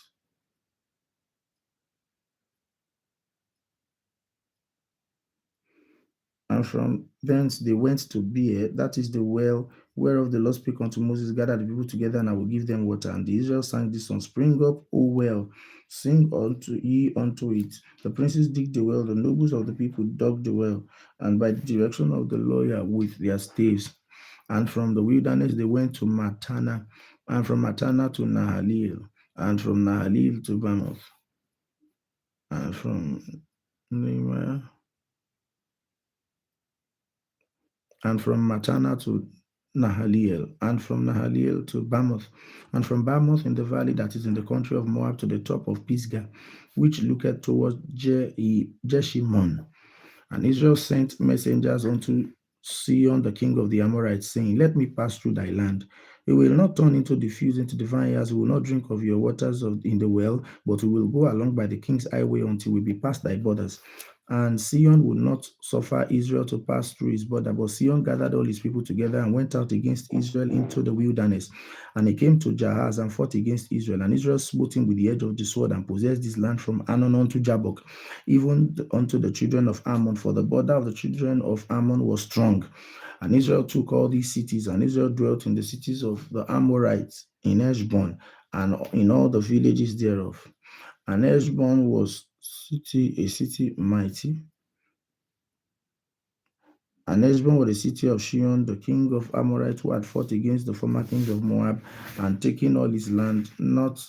And from thence they went to Beer, that is the well whereof the Lord spake unto Moses, Gather the people together, and I will give them water. And the Israel sang this song, Spring up, O well, sing unto it. The princes dig the well, the nobles of the people dug the well, and by the direction of the lawyer with their staves. And from the wilderness they went to Matana, and from Matana to Nahalil, and from Nahalil to Bamoth, and from Nehemiah, and from Matana to Nahaliel, and from Nahaliel to Bamoth, and from Bamoth in the valley that is in the country of Moab to the top of Pisgah, which looketh towards Jeshimon. And Israel sent messengers unto Sihon, the king of the Amorites, saying, Let me pass through thy land. We will not turn into the fields, into the vineyards. We will not drink of your waters in the well, but we will go along by the king's highway until we be past thy borders. And Sihon would not suffer Israel to pass through his border. But Sihon gathered all his people together and went out against Israel into the wilderness. And he came to Jahaz and fought against Israel. And Israel smote him with the edge of the sword and possessed this land from Anon unto Jabbok, even unto the children of Ammon. For the border of the children of Ammon was strong. And Israel took all these cities, and Israel dwelt in the cities of the Amorites in Heshbon and in all the villages thereof. And Heshbon was a city mighty. And Heshbon was the city of Shion, the king of Amorites, who had fought against the former kings of Moab, and taken all his land, not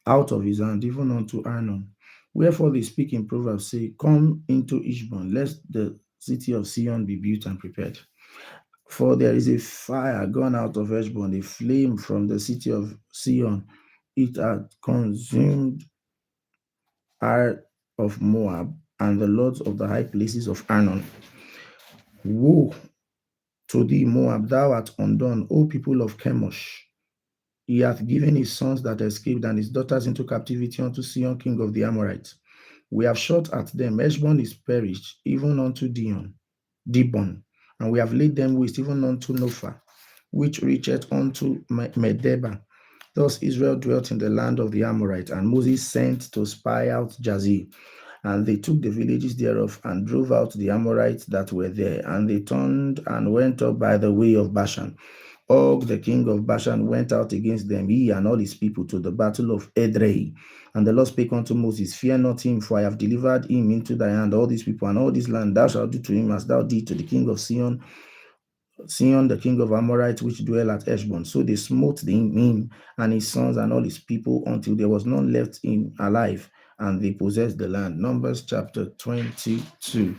out of his hand, even unto Arnon. Wherefore they speak in Proverbs, say, Come into Heshbon, lest the city of Sion be built and prepared. For there is a fire gone out of Heshbon, a flame from the city of Sion. It had consumed Ar of Moab and the lords of the high places of Arnon. Woe to thee, Moab, thou art undone, O people of Chemosh. He hath given his sons that escaped and his daughters into captivity unto Sion, king of the Amorites. We have shot at them. Heshbon is perished, even unto Dibon, and we have laid them waste, even unto Nophah, which reacheth unto Medeba. Thus Israel dwelt in the land of the Amorites, and Moses sent to spy out Jazer. And they took the villages thereof and drove out the Amorites that were there. And they turned and went up by the way of Bashan. Og, the king of Bashan, went out against them, he and all his people, to the battle of Edrei. And the Lord spake unto Moses, Fear not him, for I have delivered him into thy hand, all these people and all this land. Thou shalt do to him as thou did to the king of Sihon, the king of Amorites, which dwell at Heshbon. So they smote him and his sons and all his people until there was none left him alive, and they possessed the land. Numbers chapter 22.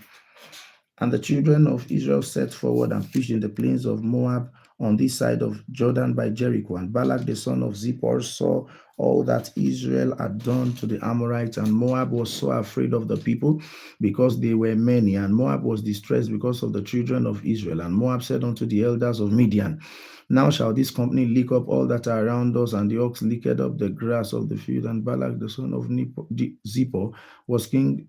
And the children of Israel set forward and pitched in the plains of Moab on this side of Jordan by Jericho. And Balak the son of Zippor saw all that Israel had done to the Amorites, and Moab was so afraid of the people because they were many, and Moab was distressed because of the children of Israel. And Moab said unto the elders of Midian, Now shall this company lick up all that are around us. And the ox licked up the grass of the field. And Balak the son of Zippor was king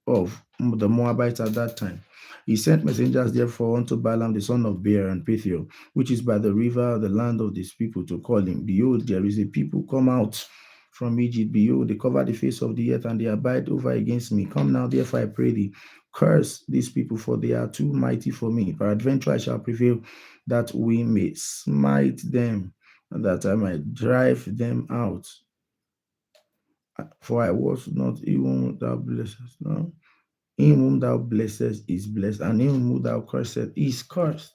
of the Moabites at that time. He sent messengers therefore unto Balaam the son of Beor and Pethiel, which is by the river, the land of these people, to call him. Behold, there is a people come out from Egypt. Behold, they cover the face of the earth, and they abide over against me. Come now, therefore, I pray thee, curse these people, for they are too mighty for me. Peradventure I shall prevail, that we may smite them, and that I might drive them out. For I was not even thou blessest. No. Him whom thou blessest is blessed, and him whom thou cursest is cursed.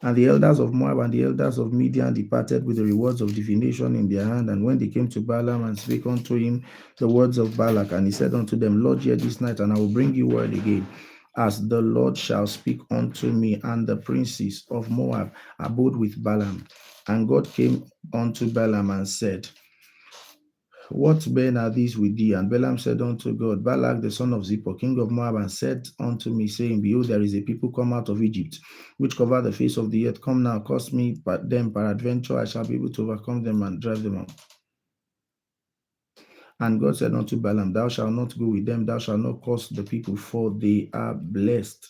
And the elders of Moab and the elders of Midian departed with the rewards of divination in their hand. And when they came to Balaam and spake unto him the words of Balak, and he said unto them, Lodge here this night, and I will bring you word again, as the Lord shall speak unto me. And the princes of Moab abode with Balaam. And God came unto Balaam and said, What men are these with thee? And Balaam said unto God, Balak the son of Zippor, king of Moab, and said unto me, saying, Behold, there is a people come out of Egypt, which cover the face of the earth. Come now, curse me them, peradventure I shall be able to overcome them and drive them out. And God said unto Balaam, Thou shalt not go with them, thou shalt not curse the people, for they are blessed.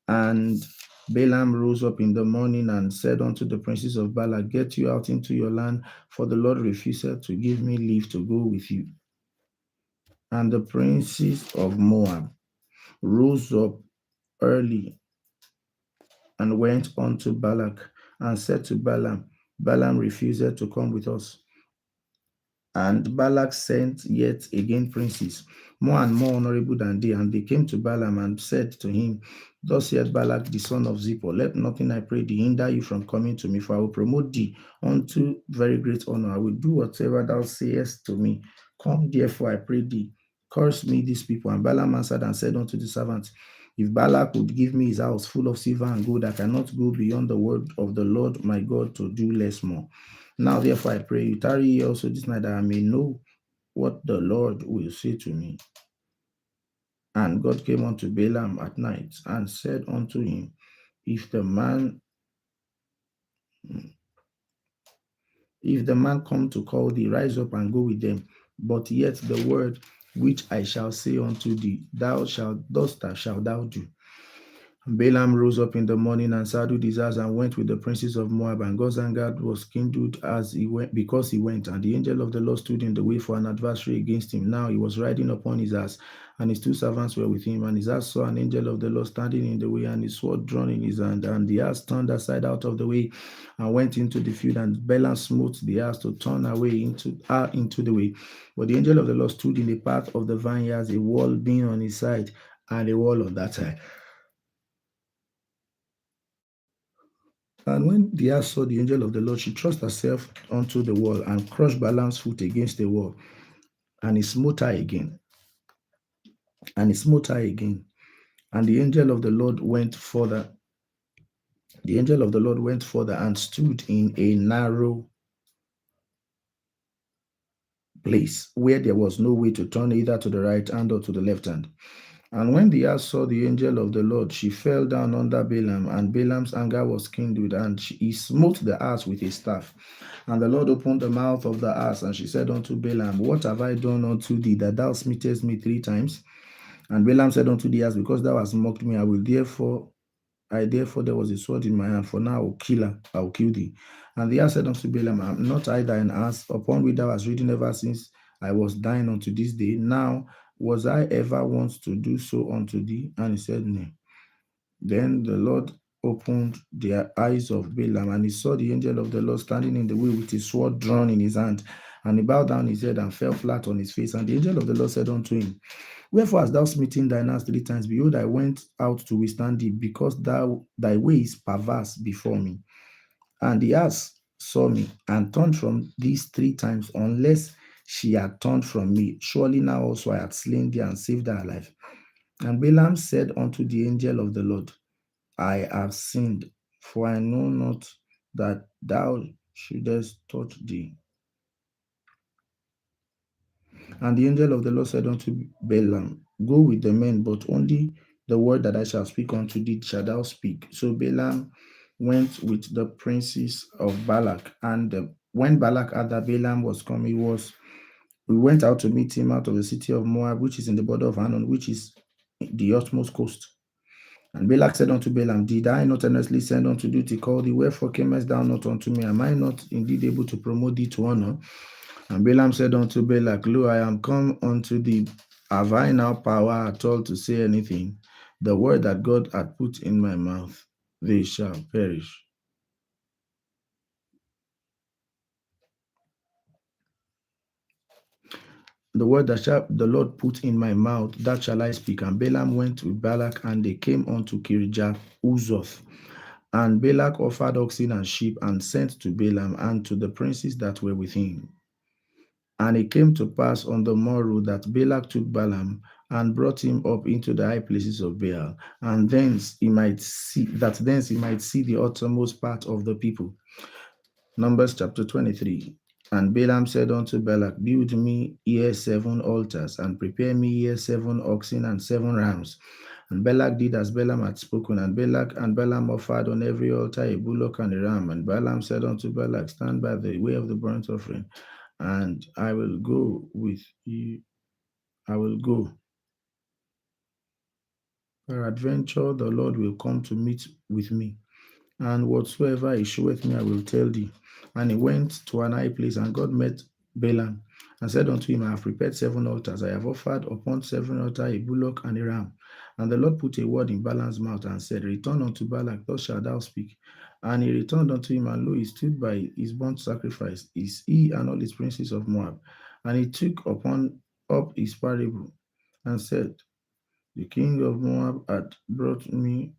And Balaam rose up in the morning and said unto the princes of Balak, Get you out into your land, for the Lord refused to give me leave to go with you. And the princes of Moab rose up early and went unto Balak and said to Balaam, Balaam refused to come with us. And Balak sent yet again princes, more and more honorable than they. And they came to Balaam and said to him, Thus said Balak the son of Zippor, Let nothing, I pray thee, hinder you from coming to me, for I will promote thee unto very great honor. I will do whatever thou sayest to me. Come therefore, I pray thee, curse me these people. And Balaam answered and said unto the servants, If Balak would give me his house full of silver and gold, I cannot go beyond the word of the Lord my God to do less more. Now, therefore, I pray you tarry ye also this night, that I may know what the Lord will say to me. And God came unto Balaam at night and said unto him, If the man come to call thee, rise up and go with them. But yet the word which I shall say unto thee, thus shalt thou do. Balaam rose up in the morning and saddled his ass and went with the princes of Moab, and God's anger was kindled as he went, because he went. And the angel of the Lord stood in the way for an adversary against him. Now he was riding upon his ass, and his two servants were with him. And his ass saw an angel of the Lord standing in the way, and his sword drawn in his hand. And the ass turned aside out of the way and went into the field. And Balaam smote the ass to turn away into the way. But the angel of the Lord stood in the path of the vineyards, a wall being on his side, and a wall on that side. And when the ass saw the angel of the Lord, she thrust herself onto the wall and crushed Balaam's foot against the wall. And he smote her again. And he smote her again. And the angel of the Lord went further. The angel of the Lord went further and stood in a narrow place where there was no way to turn either to the right hand or to the left hand. And when the ass saw the angel of the Lord, she fell down under Balaam, and Balaam's anger was kindled, and he smote the ass with his staff. And the Lord opened the mouth of the ass, and she said unto Balaam, What have I done unto thee, that thou smitest me 3 times? And Balaam said unto the ass, Because thou hast mocked me, therefore there was a sword in my hand, for now I will kill thee. And the ass said unto Balaam, Am not I thine ass, upon which thou hast ridden ever since I was dying unto this day? Now was I ever once to do so unto thee? And he said, Nay. Then the Lord opened the eyes of Balaam, and he saw the angel of the Lord standing in the way with his sword drawn in his hand. And he bowed down his head and fell flat on his face. And the angel of the Lord said unto him, Wherefore hast thou smitten thine ass 3 times? Behold, I went out to withstand thee, because thy way is perverse before me. And the ass saw me and turned from these 3 times, unless she had turned from me. Surely now also I had slain thee and saved thy life. And Balaam said unto the angel of the Lord, I have sinned, for I know not that thou shouldest touch thee. And the angel of the Lord said unto Balaam, Go with the men, but only the word that I shall speak unto thee shalt thou speak. So Balaam went with the princes of Balak. And when Balak heard that Balaam was come, we went out to meet him out of the city of Moab, which is in the border of Ammon, which is the utmost coast. And Balak said unto Balaam, Did I not earnestly send unto thee to call thee? Wherefore camest thou not unto me? Am I not indeed able to promote thee to honor? And Balaam said unto Balak, Lo, I am come unto thee. Have I now power at all to say anything? The word that God hath put in my mouth, they shall perish. The word that the Lord put in my mouth, that shall I speak. And Balaam went with Balak, and they came unto Kirjath Uzoth. And Balak offered oxen and sheep, and sent to Balaam and to the princes that were with him. And it came to pass on the morrow that Balak took Balaam and brought him up into the high places of Baal, and thence he might see the uttermost part of the people. Numbers chapter 23. And Balaam said unto Balak, Build me here 7 altars, and prepare me here 7 oxen and 7 rams. And Balak did as Balaam had spoken, and Balak and Balaam offered on every altar a bullock and a ram. And Balaam said unto Balak, Stand by the way of the burnt offering, and I will go with you. I will go. Peradventure the Lord will come to meet with me, and whatsoever he showeth me, I will tell thee. And he went to an high place, and God met Balaam, and said unto him, I have prepared 7 altars. I have offered upon 7 altars a bullock and a ram. And the Lord put a word in Balaam's mouth, and said, Return unto Balak, thus shalt thou speak. And he returned unto him, and lo, he stood by his burnt sacrifice, he and all his princes of Moab. And he took up his parable, and said, The king of Moab had brought me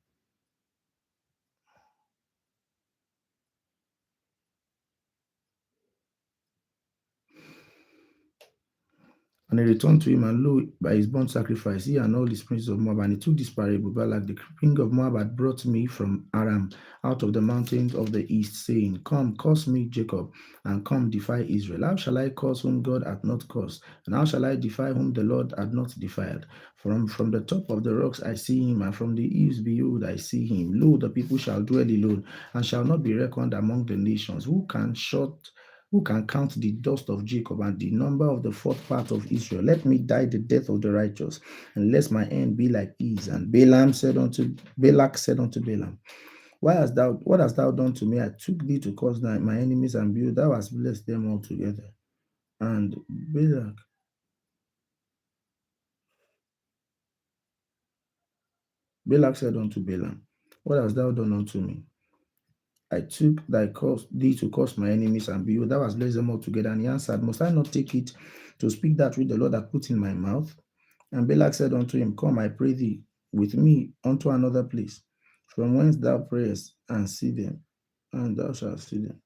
And he returned to him, and lo, by his burnt sacrifice, he and all his princes of Moab. And he took this parable: Balak, the king of Moab, had brought me from Aram, out of the mountains of the east, saying, Come, curse me, Jacob, and come, defy Israel. How shall I curse whom God hath not cursed? And how shall I defy whom the Lord hath not defied? From the top of the rocks I see him, and from the eaves, behold, I see him. Lo, the people shall dwell alone, and shall not be reckoned among the nations. Who can count the dust of Jacob and the number of the fourth part of Israel? Let me die the death of the righteous, and lest my end be like his. And Balak said unto Balaam, what hast thou done to me? I took thee to cause my enemies, and behold, thou hast blessed them altogether. And Balak said unto Balaam, what hast thou done unto me? I took thee to curse my enemies, and behold, thou hast blessed them altogether. And he answered, Must I not take it to speak that which the Lord hath put in my mouth? And Balak said unto him, Come, I pray thee, with me unto another place, from whence thou prayest, and see them, and thou shalt see them.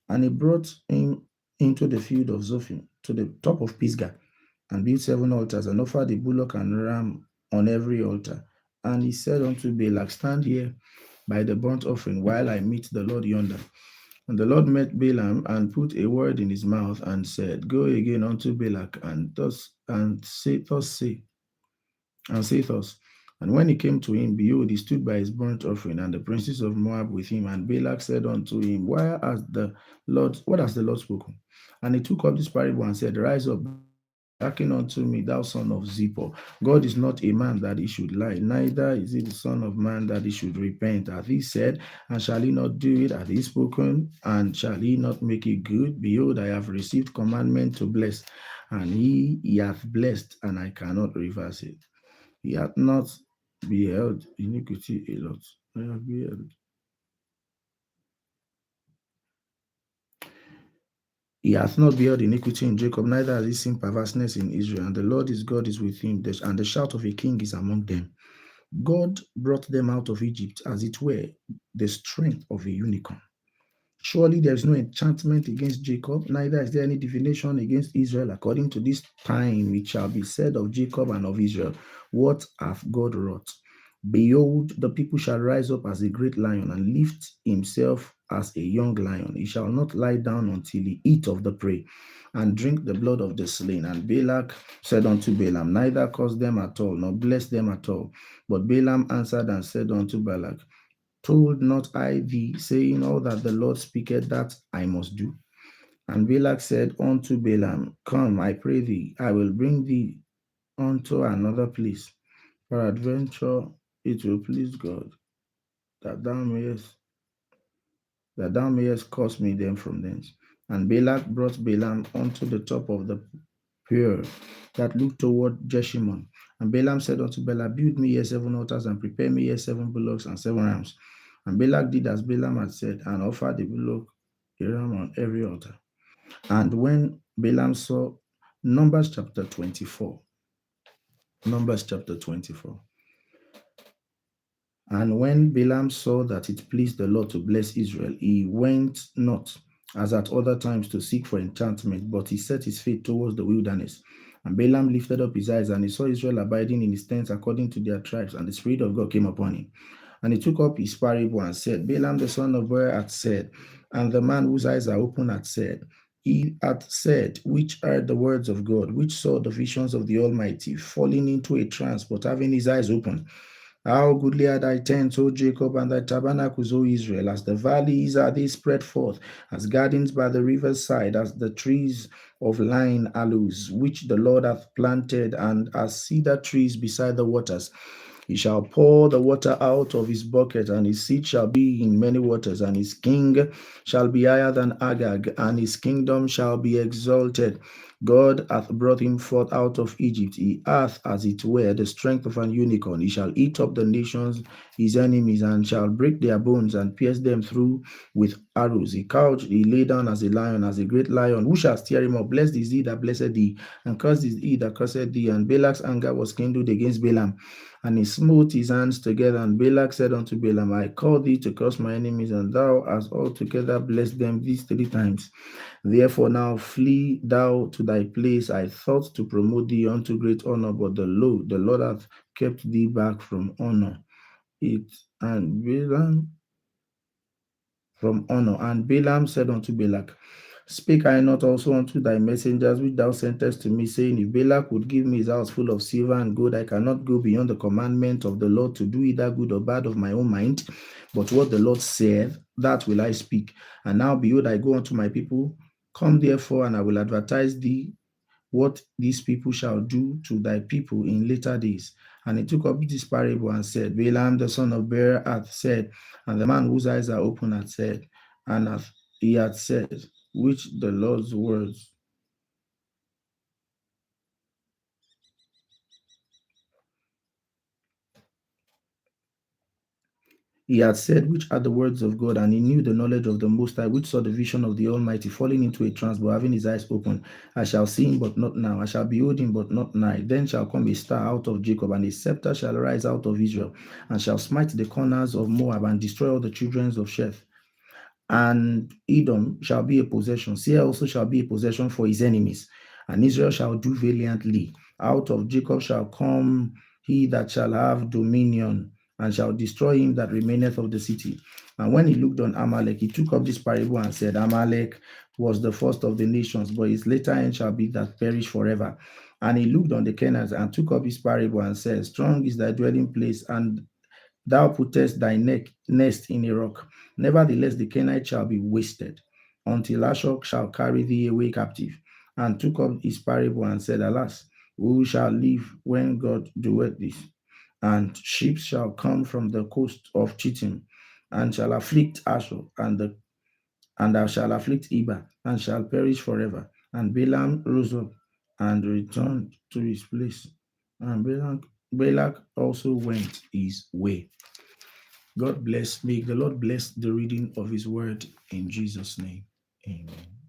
And he brought him into the field of Zophim, to the top of Pisgah, and built 7 altars, and offered a bullock and ram on every altar. And he said unto Balak, Stand here by the burnt offering, while I meet the Lord yonder. And the Lord met Balaam, and put a word in his mouth, and said, Go again unto Balak, and say thus. And when he came to him, behold, he stood by his burnt offering, and the princes of Moab with him. And Balak said unto him, what has the Lord spoken? And he took up this parable and said, Rise up, hearken unto me, thou son of Zippor. God is not a man that he should lie, neither is he the son of man that he should repent. Hath he said, and shall he not do it? Hath he spoken, and shall he not make it good? Behold, I have received commandment to bless, and he hath blessed, and I cannot reverse it. He hath not beheld iniquity a lot. I have beheld. He hath not beheld iniquity in Jacob, neither has he seen perverseness in Israel. And the Lord his God is with him, and the shout of a king is among them. God brought them out of Egypt, as it were, the strength of a unicorn. Surely there is no enchantment against Jacob, neither is there any divination against Israel. According to this time it shall be said of Jacob and of Israel, What hath God wrought? Behold, the people shall rise up as a great lion, and lift himself as a young lion. He shall not lie down until he eat of the prey, and drink the blood of the slain. And Balak said unto Balaam, Neither curse them at all, nor bless them at all. But Balaam answered and said unto Balak, Told not I thee, saying, All that the Lord speaketh, that I must do? And Balak said unto Balaam, Come, I pray thee, I will bring thee unto another place. Peradventure it will please God that thou mayest curse me them from thence. And Balak brought Balaam unto the top of the Peor that looked toward Jeshimon. And Balaam said unto Balak, Build me here 7 altars, and prepare me here 7 bullocks and 7 rams. And Balak did as Balaam had said, and offered the bullock, a ram on every altar. And when Balaam saw, Numbers chapter 24. And when Balaam saw that it pleased the Lord to bless Israel, he went not, as at other times, to seek for enchantment, but he set his face towards the wilderness. And Balaam lifted up his eyes, and he saw Israel abiding in his tents according to their tribes, and the Spirit of God came upon him. And he took up his parable and said, Balaam the son of Beor hath said, and the man whose eyes are open hath said, He hath said, which heard the words of God, which saw the visions of the Almighty, falling into a trance, but having his eyes open. How goodly are thy tents, O Jacob, and thy tabernacles, O Israel. As the valleys are they spread forth, as gardens by the river's side, as the trees of line aloes, which the Lord hath planted, and as cedar trees beside the waters. He shall pour the water out of his bucket, and his seat shall be in many waters, and his king shall be higher than Agag, and his kingdom shall be exalted. God hath brought him forth out of Egypt. He hath, as it were, the strength of an unicorn. He shall eat up the nations, his enemies, and shall break their bones and pierce them through with arrows. He couched, he lay down as a lion, as a great lion. Who shall stir him up? Blessed is he that blessed thee, and cursed is he that cursed thee. And Balak's anger was kindled against Balaam, And he smote his hands together, and Balak said unto Balaam, I call thee to curse my enemies, and thou hast altogether blessed them these 3 times. Therefore now flee thou to thy place. I thought to promote thee unto great honor, but the Lord hath kept thee back from honor. It and Balaam from honor. And Balaam said unto Balak, Speak I not also unto thy messengers which thou sentest to me, saying, If Balak would give me his house full of silver and gold, I cannot go beyond the commandment of the Lord to do either good or bad of my own mind. But what the Lord said, that will I speak. And now behold, I go unto my people. Come therefore, and I will advertise thee what these people shall do to thy people in later days. And he took up this parable and said, Balaam the son of Beor hath said, and the man whose eyes are open hath said, and he hath said, which the Lord's words. He had said, which are the words of God, and he knew the knowledge of the Most High, which saw the vision of the Almighty, falling into a trance, but having his eyes open. I shall see him, but not now. I shall behold him, but not nigh. Then shall come a star out of Jacob, and a scepter shall rise out of Israel, and shall smite the corners of Moab, and destroy all the children of Sheth. And Edom shall be a possession. Seir also shall be a possession for his enemies. And Israel shall do valiantly. Out of Jacob shall come he that shall have dominion, and shall destroy him that remaineth of the city. And when he looked on Amalek, he took up this parable and said, Amalek was the first of the nations, but his later end shall be that perish forever. And he looked on the Canaanites and took up his parable and said, Strong is thy dwelling place, and thou puttest thy nest in a rock. Nevertheless, the Canaanite shall be wasted, until Ashok shall carry thee away captive. And took up his parable and said, Alas, who shall live when God doeth this? And ships shall come from the coast of Chittim, and shall afflict Ashur, and thou shalt afflict Eber, and shall perish forever. And Balaam rose up and returned to his place. And Balak also went his way. God bless. May the Lord bless the reading of his word in Jesus' name. Amen.